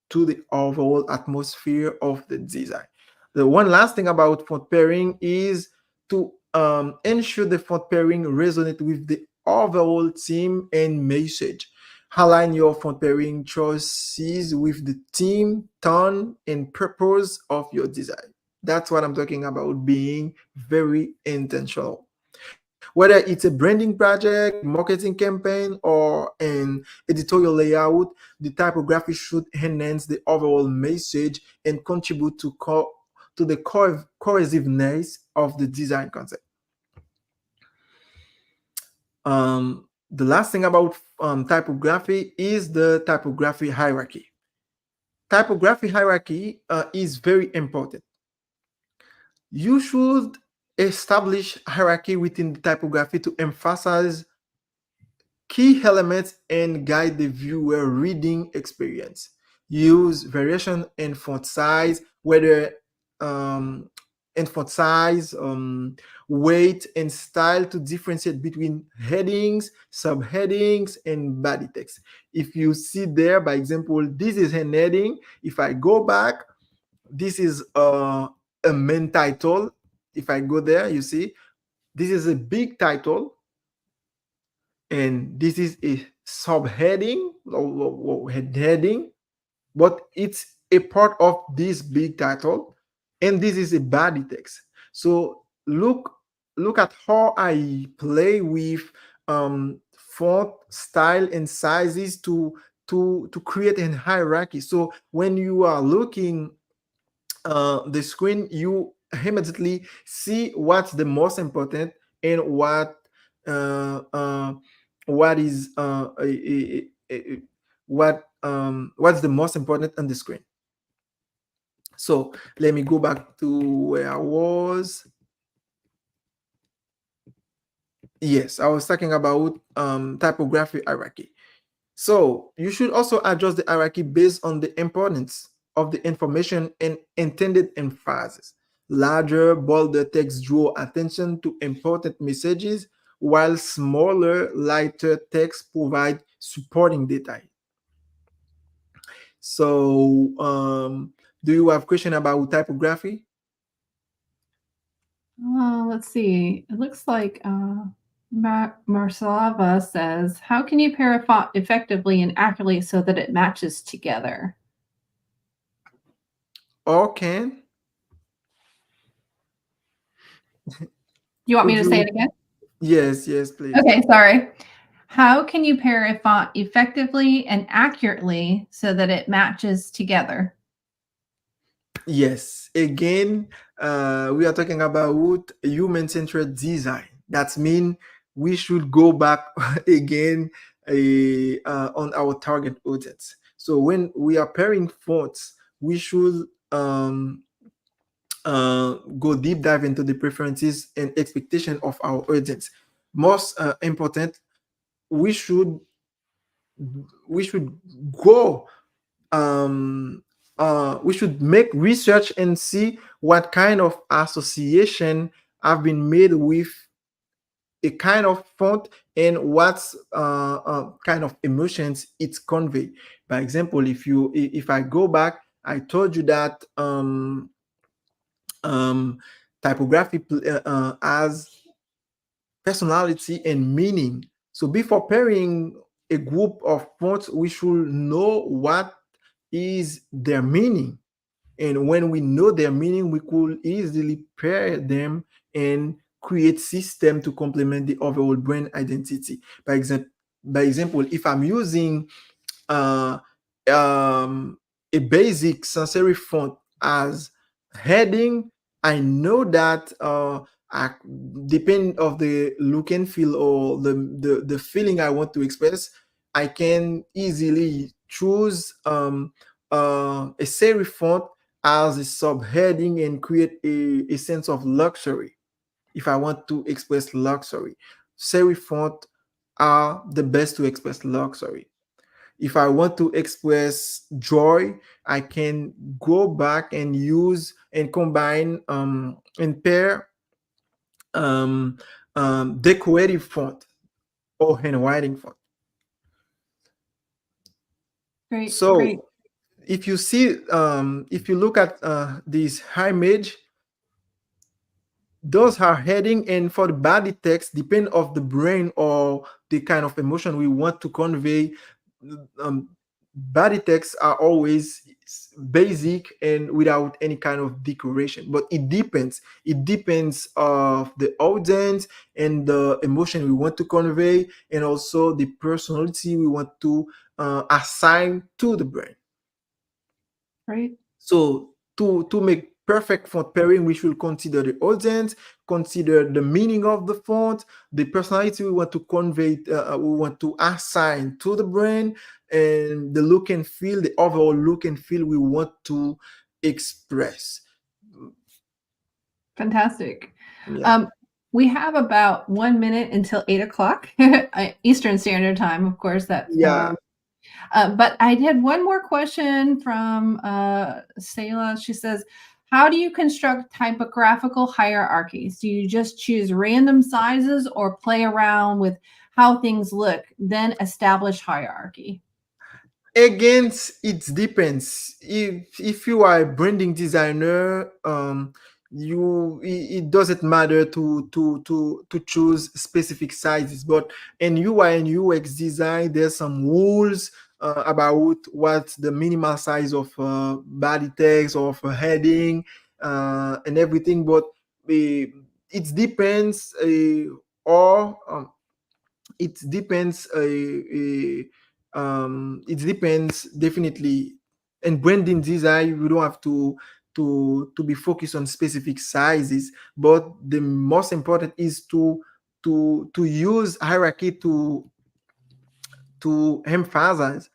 Speaker 3: to the overall atmosphere of the design. The one last thing about font pairing is to ensure the font pairing resonates with the overall theme and message. Align your font pairing choices with the theme, tone, and purpose of your design. That's what I'm talking about, being very intentional. Whether it's a branding project, marketing campaign, or an editorial layout, the typography should enhance the overall message and contribute to the cohesiveness of the design concept. The last thing about typography is the typography hierarchy. Typography hierarchy is very important. You should establish hierarchy within the typography to emphasize key elements and guide the viewer reading experience. Use variation in font size, whether um, in font size, weight, and style to differentiate between headings, subheadings, and body text. If you see there, by example, this is an heading. If I go back, this is a main title. If I go there, you see, this is a big title, and this is a subheading or heading, but it's a part of this big title, and this is a body text. So look at how I play with font style and sizes to create a hierarchy. So when you are looking the screen, you immediately see what's the most important and uh, uh, what is what's the most important on the screen. So let me go back to where I was. Yes, I was talking about typography hierarchy. So you should also adjust the hierarchy based on the importance of the information and intended emphasis. Larger, bolder text draw attention to important messages, while smaller, lighter text provide supporting data. So, do you have question about typography?
Speaker 1: Let's see. It looks like Marcelava says, how can you pair a font effectively and accurately so that it matches together?
Speaker 3: Or can
Speaker 1: You want me
Speaker 3: could
Speaker 1: to say
Speaker 3: you?
Speaker 1: it again?
Speaker 3: Yes, yes, please.
Speaker 1: Okay, sorry. How can you pair a font effectively and accurately so that it matches together?
Speaker 3: Yes. Again, we are talking about human-centered design. That means we should go back again on our target audience. So when we are pairing fonts, we should go deep dive into the preferences and expectation of our audience. Most important, we should go we should make research and see what kind of association have been made with a kind of font and what kind of emotions it's convey. By example, if I go back, I told you that um, typography has personality and meaning. So before pairing a group of fonts, we should know what is their meaning. And when we know their meaning, we could easily pair them and create system to complement the overall brand identity. By example, if I'm using uh, a basic sans serif font as heading, I know that I, depend of the look and feel or the feeling I want to express, I can easily choose a serif font as a subheading and create a sense of luxury. If I want to express luxury, serif font are the best to express luxury. If I want to express joy, I can go back and use and combine and pair um, decorative font or handwriting font.
Speaker 1: Great, great.
Speaker 3: So if you see, if you look at this image, those are heading, and for the body text, depend of the brain or the kind of emotion we want to convey. um, Body texts are always basic and without any kind of decoration, but it depends of the audience and the emotion we want to convey, and also the personality we want to assign to the brand.
Speaker 1: Right.
Speaker 3: So to make perfect font pairing, we should consider the audience, consider the meaning of the font, the personality we want to convey, we want to assign to the brand, and the look and feel, the overall look and feel we want to express.
Speaker 1: Fantastic.
Speaker 3: Yeah.
Speaker 1: We have about 1 minute until 8 o'clock Eastern Standard Time, of course. That,
Speaker 3: Yeah.
Speaker 1: but I had one more question from Sayla. She says, how do you construct typographical hierarchies? Do you just choose random sizes or play around with how things look, then establish hierarchy?
Speaker 3: Again, it depends. If you are a branding designer, it doesn't matter to choose specific sizes. But in UI and UX design, there's some rules about what's the minimal size of body text or of a heading and everything. But it depends, or it depends it depends definitely. In branding design, you don't have to be focused on specific sizes, but the most important is to use hierarchy to emphasize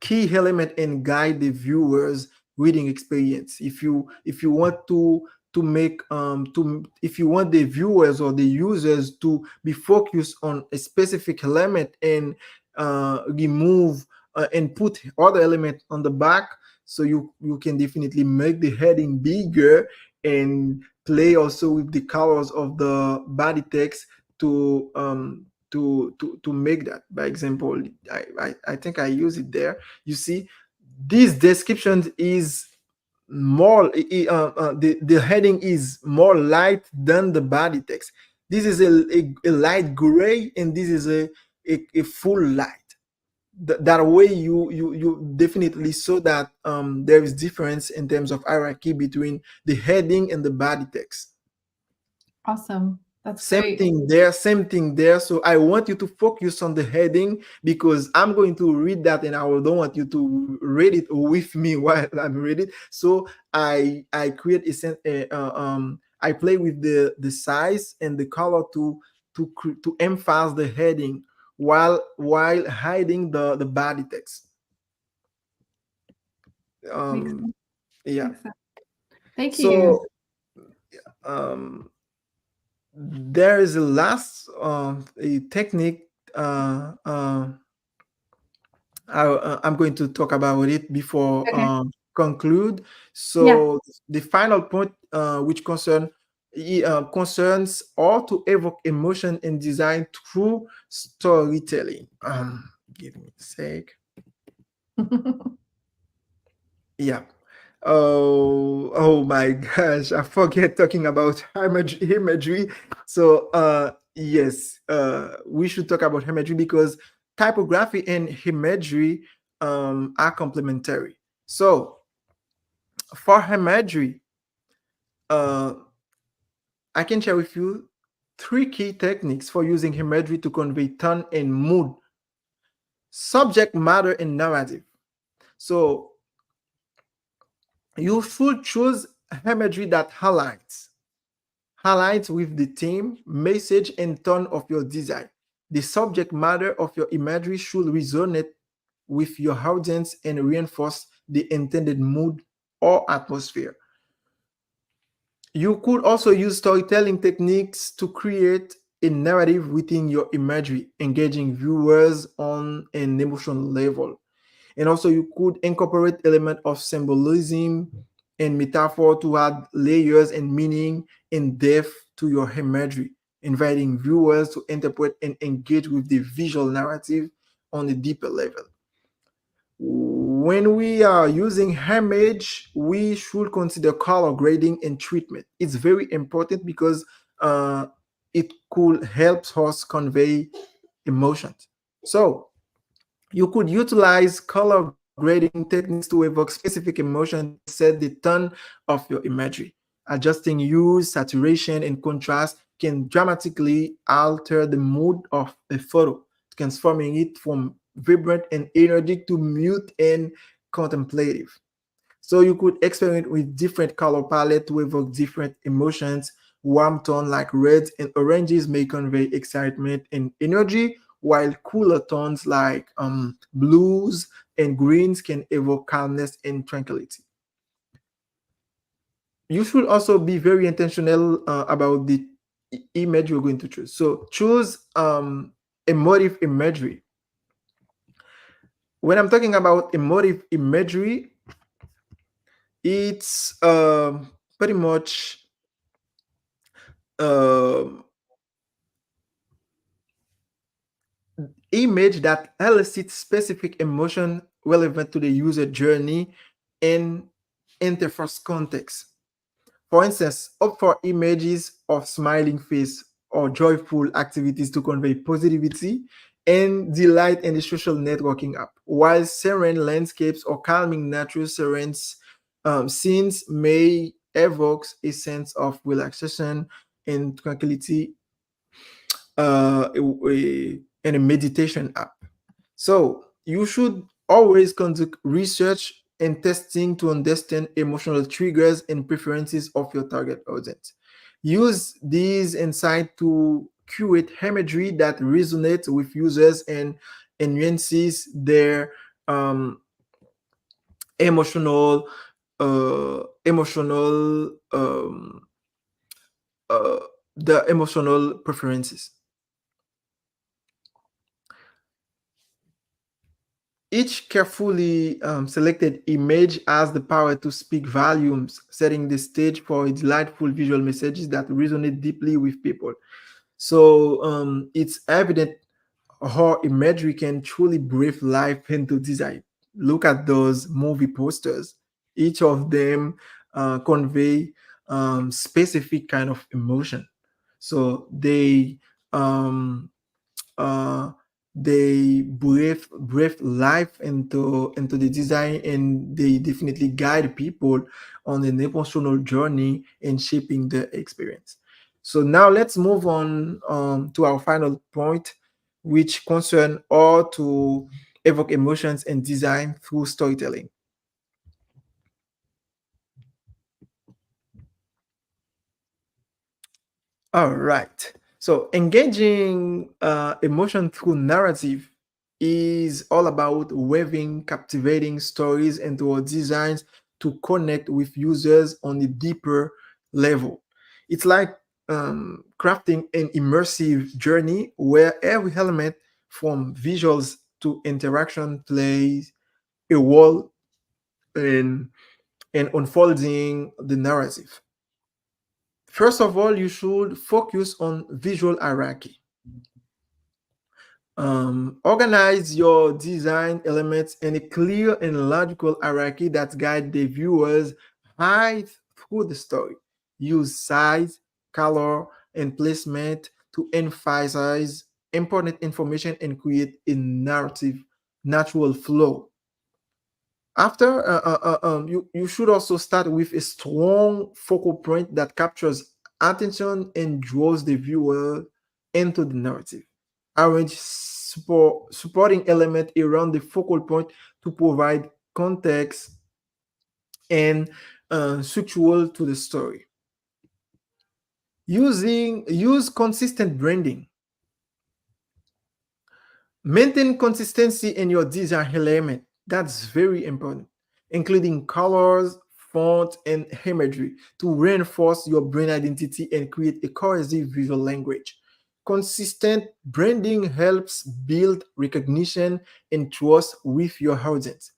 Speaker 3: key element and guide the viewers reading experience. If you want to make to if you want the viewers or the users to be focused on a specific element and remove and put other element on the back, so you can definitely make the heading bigger and play also with the colors of the body text to make that. By example, I think I use it there. You see, this description is more the heading is more light than the body text. This is a light gray, and this is a full light. That way you definitely saw that there is difference in terms of hierarchy between the heading and the body text.
Speaker 1: Awesome. That's
Speaker 3: Same
Speaker 1: great.
Speaker 3: thing there, same thing there. So I want you to focus on the heading, because I'm going to read that, and I don't want you to read it with me while I'm reading. So I create I play with the size and the color to emphasize the heading while hiding the body text.
Speaker 1: Makes
Speaker 3: Um,
Speaker 1: sense.
Speaker 3: yeah.
Speaker 1: Makes sense. Thank you.
Speaker 3: So um, there is a last a technique I'm going to talk about it before
Speaker 1: Okay.
Speaker 3: conclude.
Speaker 1: Yeah.
Speaker 3: So the final point, which concerns how to evoke emotion in design through storytelling. Give me a sec. Yeah. Oh my gosh, I forget talking about imagery. So yes, we should talk about imagery, because typography and imagery are complementary. So for imagery, uh, I can share with you three key techniques for using imagery to convey tone and mood, subject matter, and narrative. So you should choose imagery that highlights with the theme, message, and tone of your design. The subject matter of your imagery should resonate with your audience and reinforce the intended mood or atmosphere. You could also use storytelling techniques to create a narrative within your imagery, engaging viewers on an emotional level. And also, you could incorporate element of symbolism and metaphor to add layers and meaning and depth to your imagery, inviting viewers to interpret and engage with the visual narrative on a deeper level. When we are using image, we should consider color grading and treatment. It's very important, because it could help us convey emotions. So you could utilize color grading techniques to evoke specific emotion and set the tone of your imagery. Adjusting hues, saturation, and contrast can dramatically alter the mood of a photo, transforming it from vibrant and energetic to mute and contemplative. So you could experiment with different color palette to evoke different emotions. Warm tone like reds and oranges may convey excitement and energy, while cooler tones like blues and greens can evoke calmness and tranquility. You should also be very intentional about the image you're going to choose. So choose emotive imagery. When I'm talking about emotive imagery, it's pretty much um image that elicits specific emotion relevant to the user journey and interface context. For instance, opt for images of smiling face or joyful activities to convey positivity and delight in the social networking app, while serene landscapes or calming natural scenes may evoke a sense of relaxation and tranquility in a meditation app. So you should always conduct research and testing to understand emotional triggers and preferences of your target audience. Use these insights to curate imagery that resonates with users and enhances their um, emotional emotional uh, the emotional preferences. Each carefully selected image has the power to speak volumes, setting the stage for delightful visual messages that resonate deeply with people. So it's evident how imagery can truly breathe life into design. Look at those movie posters. Each of them convey specific kind of emotion. So um, uh, they breathe life into the design, and they definitely guide people on an emotional journey in shaping the experience. So now let's move on to our final point, which concern how to evoke emotions and design through storytelling. All right. So engaging emotion through narrative is all about weaving captivating stories into our designs to connect with users on a deeper level. It's like crafting an immersive journey where every element from visuals to interaction plays a role in, in unfolding the narrative. First of all, you should focus on visual hierarchy. Organize your design elements in a clear and logical hierarchy that guide the viewers right through the story. Use size, color, and placement to emphasize important information and create a narrative, natural flow. After you should also start with a strong focal point that captures attention and draws the viewer into the narrative. Arrange supporting element around the focal point to provide context and structural to the story. Use consistent branding. Maintain consistency in your design element. That's very important, including colors, font, and imagery to reinforce your brand identity and create a cohesive visual language. Consistent branding helps build recognition and trust with your audience.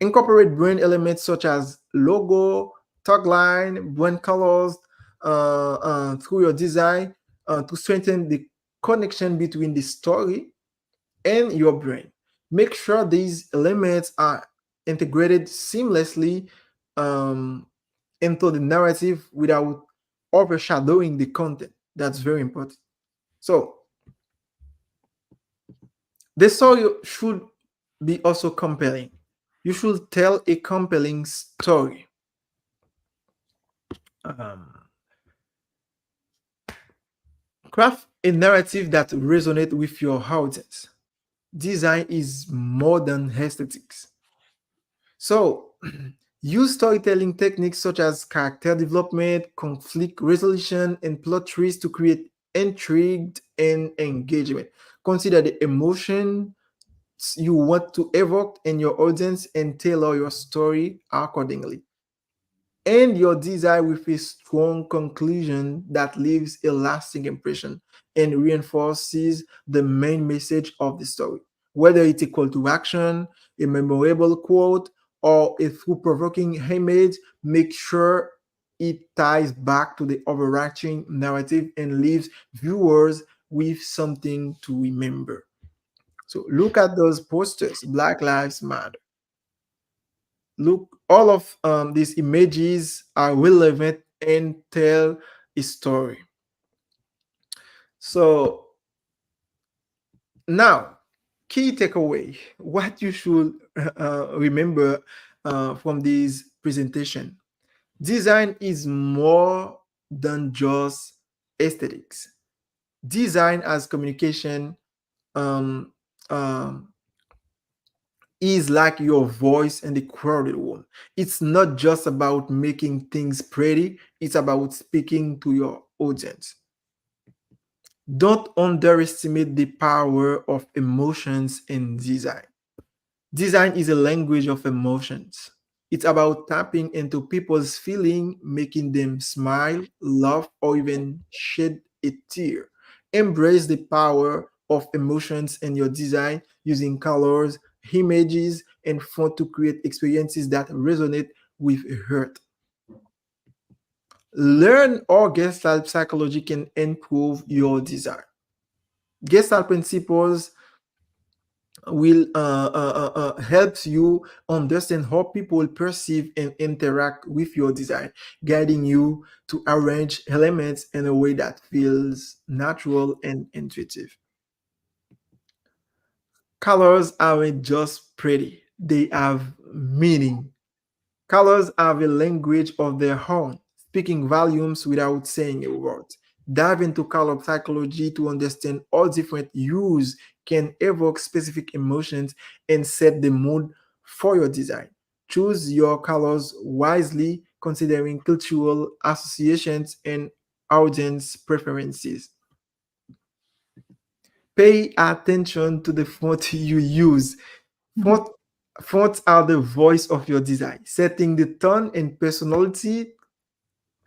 Speaker 3: Incorporate brand elements such as logo, tagline, brand colors through your design to strengthen the connection between the story and your brain. Make sure these elements are integrated seamlessly um, into the narrative without overshadowing the content. That's very important. So the story should be also compelling. You should tell a compelling story. Um, Craft a narrative that resonates with your audience. Design is more than aesthetics. So, use storytelling techniques such as character development, conflict resolution, and plot twists to create intrigue and engagement. Consider the emotion you want to evoke in your audience and tailor your story accordingly. End your design with a strong conclusion that leaves a lasting impression and reinforces the main message of the story. Whether it's a call to action, a memorable quote, or a thought provoking image, make sure it ties back to the overarching narrative and leaves viewers with something to remember. So look at those posters, Black Lives Matter. look, all of these images are relevant and tell a story. So now, key takeaway, what you should remember from this presentation. Design is more than just aesthetics. Design as communication um, um, is like your voice in the crowded room. It's not just about making things pretty, it's about speaking to your audience. Don't underestimate the power of emotions in design. Design is a language of emotions. It's about tapping into people's feeling, making them smile, laugh, or even shed a tear. Embrace the power of emotions in your design using colors, images, and font to create experiences that resonate with heart. Learn how Gestalt psychology can improve your design. Gestalt principles will helps you understand how people perceive and interact with your design, guiding you to arrange elements in a way that feels natural and intuitive. Colors aren't just pretty, they have meaning. Colors have a language of their own, speaking volumes without saying a word. Dive into color psychology to understand how different hues can evoke specific emotions and set the mood for your design. Choose your colors wisely, considering cultural associations and audience preferences. Pay attention to the font you use. Font, fonts are the voice of your design, setting the tone and personality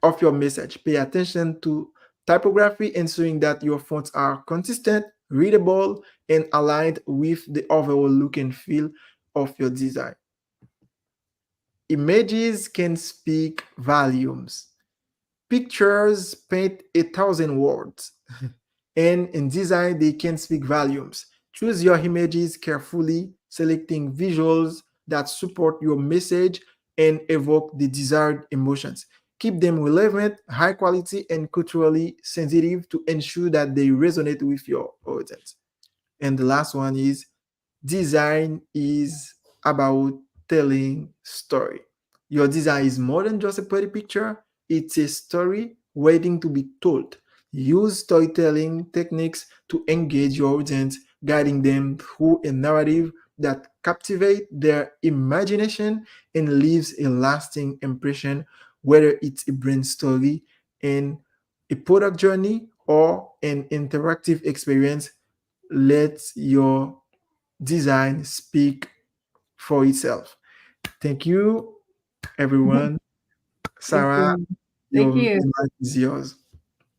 Speaker 3: of your message. Pay attention to typography, ensuring that your fonts are consistent, readable, and aligned with the overall look and feel of your design. Images can speak volumes. Pictures paint 1,000 words, and in design, they can speak volumes. Choose your images carefully, selecting visuals that support your message and evoke the desired emotions. Keep them relevant, high quality, and culturally sensitive to ensure that they resonate with your audience. And the last one is design is about telling story. Your design is more than just a pretty picture, it's a story waiting to be told. Use storytelling techniques to engage your audience, guiding them through a narrative that captivates their imagination and leaves a lasting impression, whether it's a brand story and a product journey or an interactive experience. Let your design speak for itself. Thank you, everyone.
Speaker 1: Thank
Speaker 3: Sarah,
Speaker 1: you. Thank
Speaker 3: your
Speaker 1: you.
Speaker 3: mic is yours.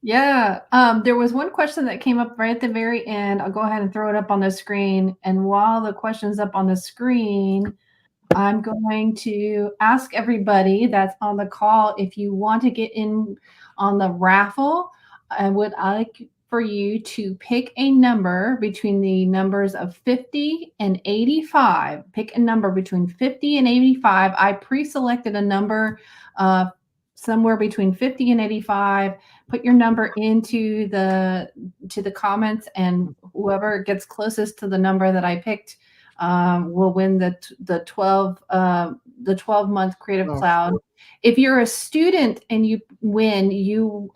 Speaker 1: Yeah, there was one question that came up right at the very end. I'll go ahead and throw it up on the screen. And while the question's up on the screen, I'm going to ask everybody that's on the call if you want to get in on the raffle. I would like for you to pick a number between the numbers of 50 and 85. Pick a number between 50 and 85. I pre-selected a number somewhere between 50 and 85. Put your number into the comments, and whoever gets closest to the number that I picked will win the 12-month Creative
Speaker 3: Oh,
Speaker 1: Cloud. If you're a student and you win, you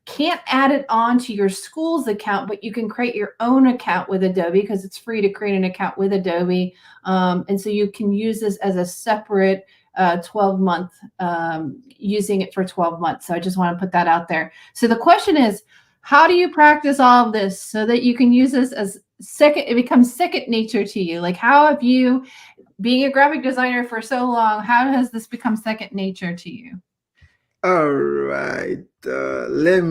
Speaker 1: can't add it on to your school's account, but you can create your own account with Adobe because it's free to create an account with Adobe. And so you can use this as a separate 12-month, using it for 12 months. So I just want to put that out there. So the question is, how do you practice all of this so that you can use this as it becomes second nature to you? Like, how have you, being a graphic designer for so long, how has this become second nature to you?
Speaker 3: all right. Let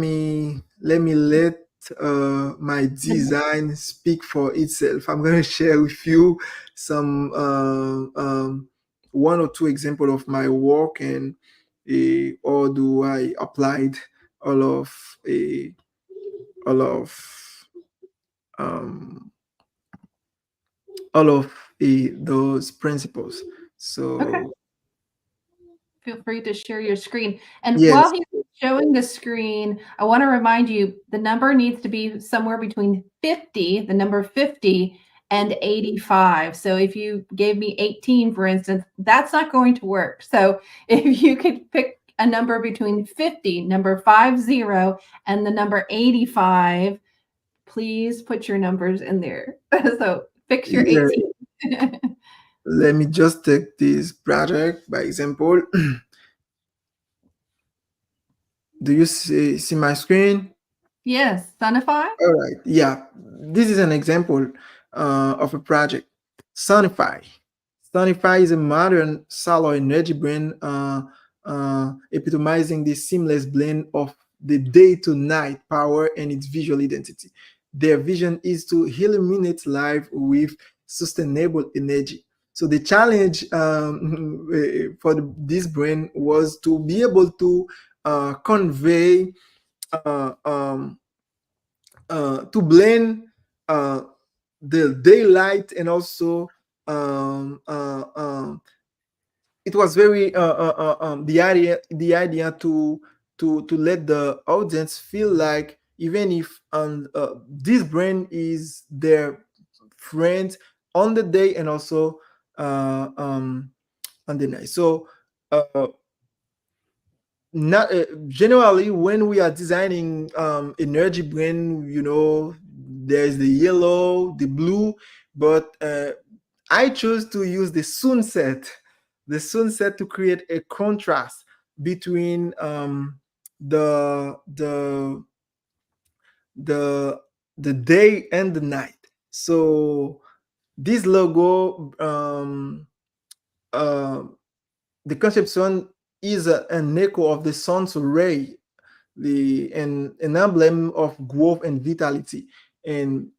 Speaker 3: my design speak for itself. I'm going to share with you some one or two example of my work and or do I applied all of a all of um, all of those principles.
Speaker 1: Okay.
Speaker 3: So
Speaker 1: feel free to share your screen. And
Speaker 3: Yes.
Speaker 1: while he's showing the screen, I want to remind you the number needs to be somewhere between 50, the number 50, and 85. So if you gave me 18, for instance, that's not going to work. So if you could pick a number between 50, number 50, and the number 85, please put your numbers in there. So fix your
Speaker 3: Yeah.
Speaker 1: 18.
Speaker 3: Let me just take this project by example. Do you see my screen?
Speaker 1: Yes, Sunify.
Speaker 3: All right. Yeah. This is an example of a project. Sunify. Sunify is a modern solar energy brand epitomizing the seamless blend of the day to night power and its visual identity. Their vision is to illuminate life with sustainable energy. So the challenge for this brand was to be able to convey uh, um, to blend the daylight and also um, uh, um, it was very the idea to let the audience feel like even if this brand is their friend on the day and also on the night. So not generally when we are designing energy brand, there's the yellow, the blue, but I chose to use the sunset to create a contrast between the the the the day and the night. So this logo, uh, the conception is an echo of the sun's ray, an emblem of growth and vitality. And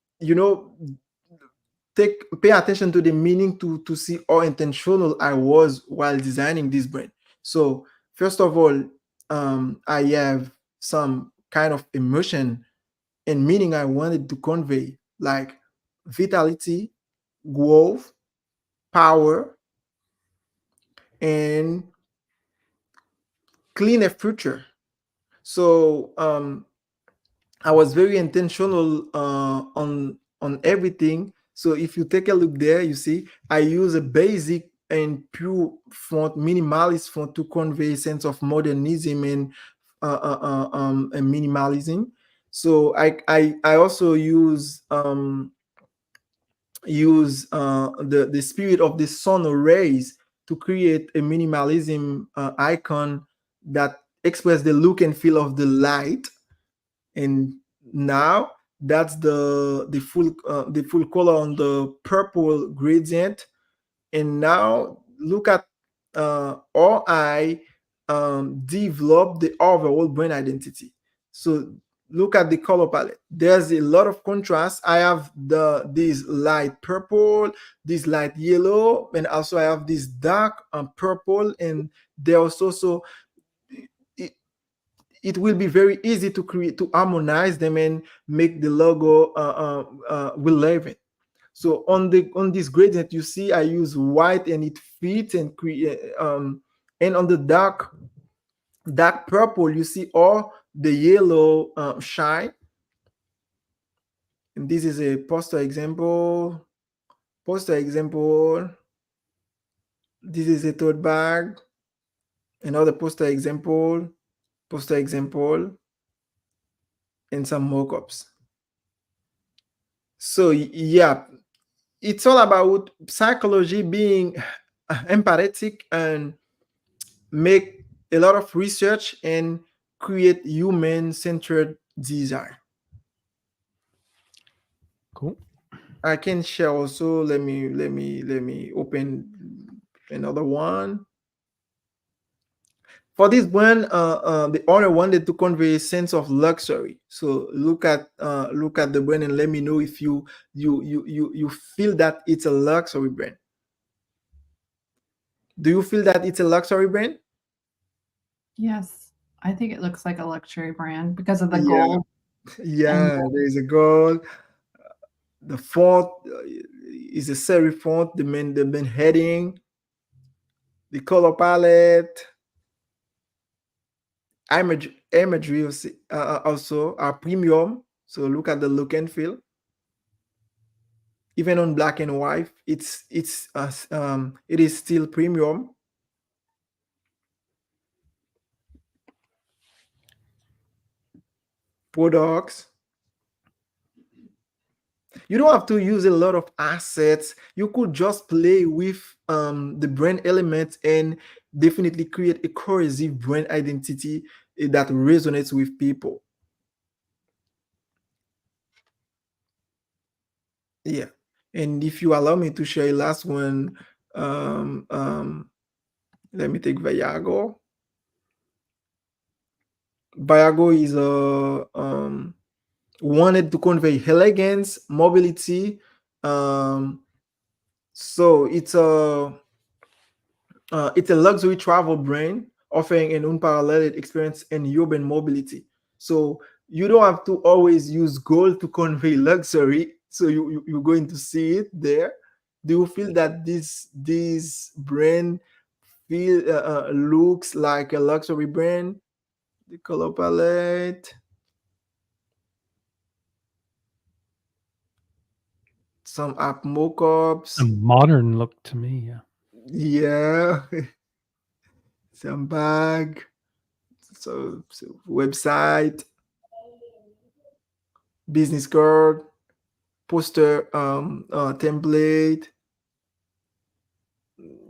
Speaker 3: pay attention to the meaning to see how intentional I was while designing this brand. So first of all, I have some kind of emotion and meaning I wanted to convey, like vitality, growth, power, and cleaner future. So I was very intentional on everything. So if you take a look there, you see I use a basic and pure font, minimalist font to convey a sense of modernism and minimalism. So I also use the spirit of the sun rays to create a minimalism icon that express the look and feel of the light. And now that's the full color on the purple gradient. And now look at how I develop the overall brand identity. So look at the color palette. There's a lot of contrast. I have this light purple, this light yellow, and also I have this dark purple. And there's also it will be very easy to harmonize them and make the logo relevant. So on this gradient, you see I use white and it fits and create and on the dark purple, you see all the yellow shine. And this is a poster example. This is a tote bag. Another poster example, and some mock-ups. So yeah, it's all about psychology, being empathetic and make a lot of research and create human-centered design.
Speaker 2: Cool.
Speaker 3: I can share also. Let me open another one. For this one, the owner wanted to convey a sense of luxury. So look at the brand and let me know if you feel that it's a luxury brand. Do you feel that it's a luxury brand?
Speaker 1: Yes, I think it looks like a luxury brand because of the
Speaker 3: Yeah.
Speaker 1: gold.
Speaker 3: Yeah, there is a gold. The font is a serif font. The main heading, the color palette. imagery also are premium. So look at the look and feel. Even on black and white, it is still premium. Products. You don't have to use a lot of assets. You could just play with the brand element and definitely create a cohesive brand identity that resonates with people. Yeah. And if you allow me to share a last one, let me take Viago. Viago is wanted to convey elegance, mobility. So it's a luxury travel brand offering an unparalleled experience in urban mobility. So you don't have to always use gold to convey luxury. So you're going to see it there. Do you feel that this brand looks like a luxury brand? The color palette, some app mockups.
Speaker 2: A modern look to me. Yeah.
Speaker 3: Yeah. Some bag. So website, business card, poster, template.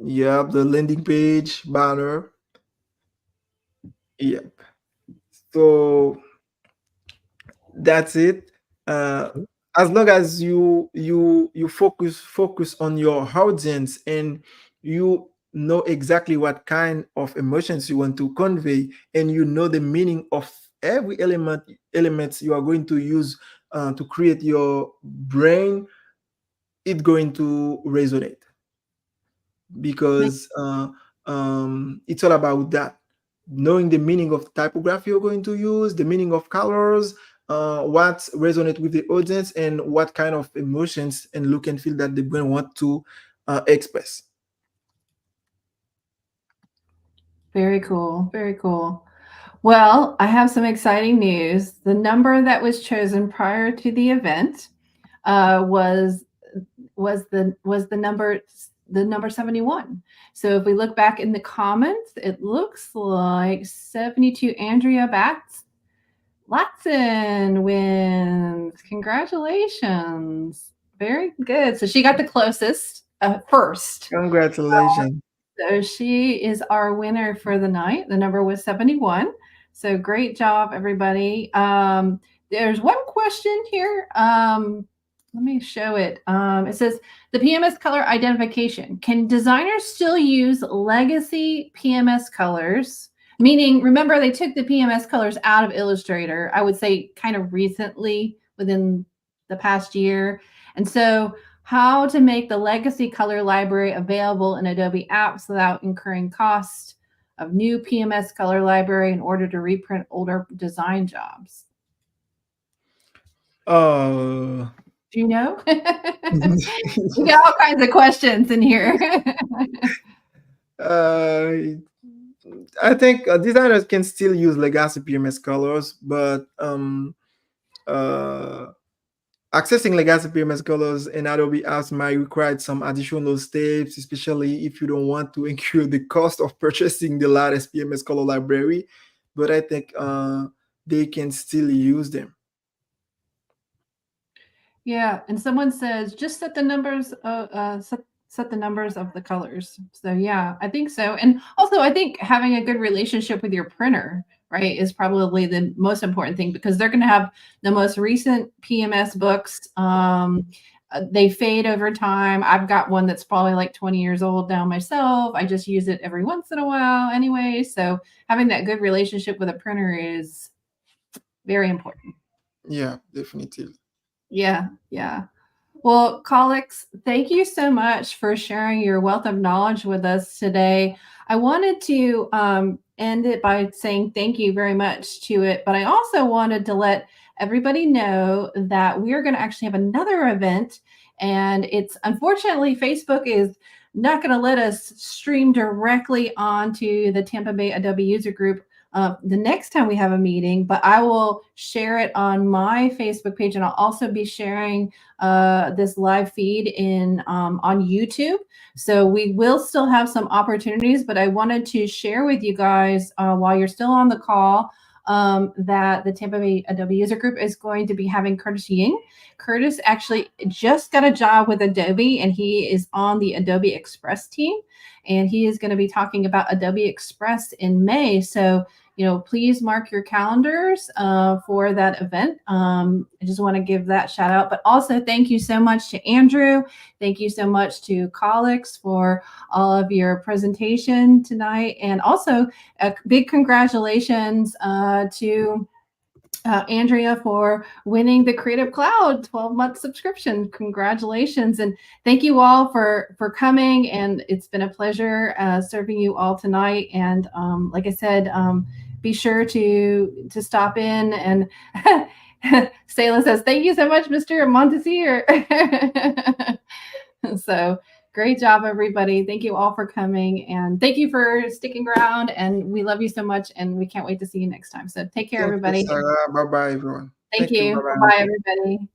Speaker 3: Yep, the landing page, banner. Yep. So that's it. As long as you focus on your audience and you know exactly what kind of emotions you want to convey, and you know the meaning of every elements you are going to use to create your brain, it's going to resonate, because it's all about that, knowing the meaning of typography you're going to use, the meaning of colors, what resonate with the audience, and what kind of emotions and look and feel that the brand want to express.
Speaker 1: Very cool. Very cool. Well, I have some exciting news. The number that was chosen prior to the event was the number 71. So if we look back in the comments, it looks like 72 Andrea Latson wins. Congratulations. Very good. So she got the closest first.
Speaker 3: Congratulations.
Speaker 1: So she is our winner for the night. The number was 71. So great job, everybody. There's one question here. Let me show it. It says the PMS color identification. Can designers still use legacy PMS colors? Meaning, remember, they took the PMS colors out of Illustrator, I would say kind of recently, within the past year. And so how to make the legacy color library available in Adobe apps without incurring cost of new PMS color library in order to reprint older design jobs.
Speaker 3: Oh.
Speaker 1: Do you know? We got all kinds of questions in here.
Speaker 3: I think designers can still use legacy PMS colors, but accessing legacy PMS colors in Adobe apps might require some additional steps, especially if you don't want to incur the cost of purchasing the latest PMS color library. But I think they can still use them.
Speaker 1: Yeah, and someone says just set the numbers. Set the numbers of the colors. So yeah, I think so. And also, I think having a good relationship with your printer, right, is probably the most important thing, because they're going to have the most recent PMS books. They fade over time. I've got one that's probably like 20 years old now myself. I just use it every once in a while anyway. So having that good relationship with a printer is very important.
Speaker 3: Yeah, definitely.
Speaker 1: Yeah, yeah. Well, Collinx, thank you so much for sharing your wealth of knowledge with us today. I wanted to end it by saying thank you very much to it, but I also wanted to let everybody know that we are going to actually have another event, and it's unfortunately Facebook is not going to let us stream directly onto the Tampa Bay Adobe User Group the next time we have a meeting, but I will share it on my Facebook page, and I'll also be sharing this live feed on YouTube. So we will still have some opportunities, but I wanted to share with you guys while you're still on the call that the Tampa Bay Adobe User Group is going to be having Curtis Ying. Curtis actually just got a job with Adobe, and he is on the Adobe Express team, and he is going to be talking about Adobe Express in May. So, please mark your calendars for that event. I just want to give that shout out, but also thank you so much to Andrew. Thank you so much to Collinx for all of your presentation tonight. And also a big congratulations to Andrea for winning the Creative Cloud 12-month subscription. Congratulations. And thank you all for coming. And it's been a pleasure serving you all tonight. And like I said, be sure to stop in. And Sayla says, thank you so much, Mr. Mondesir. So great job, everybody. Thank you all for coming. And thank you for sticking around. And we love you so much. And we can't wait to see you next time. So take care, everybody.
Speaker 3: Sarah. Bye-bye, everyone.
Speaker 1: Thank you. Bye-bye, everybody.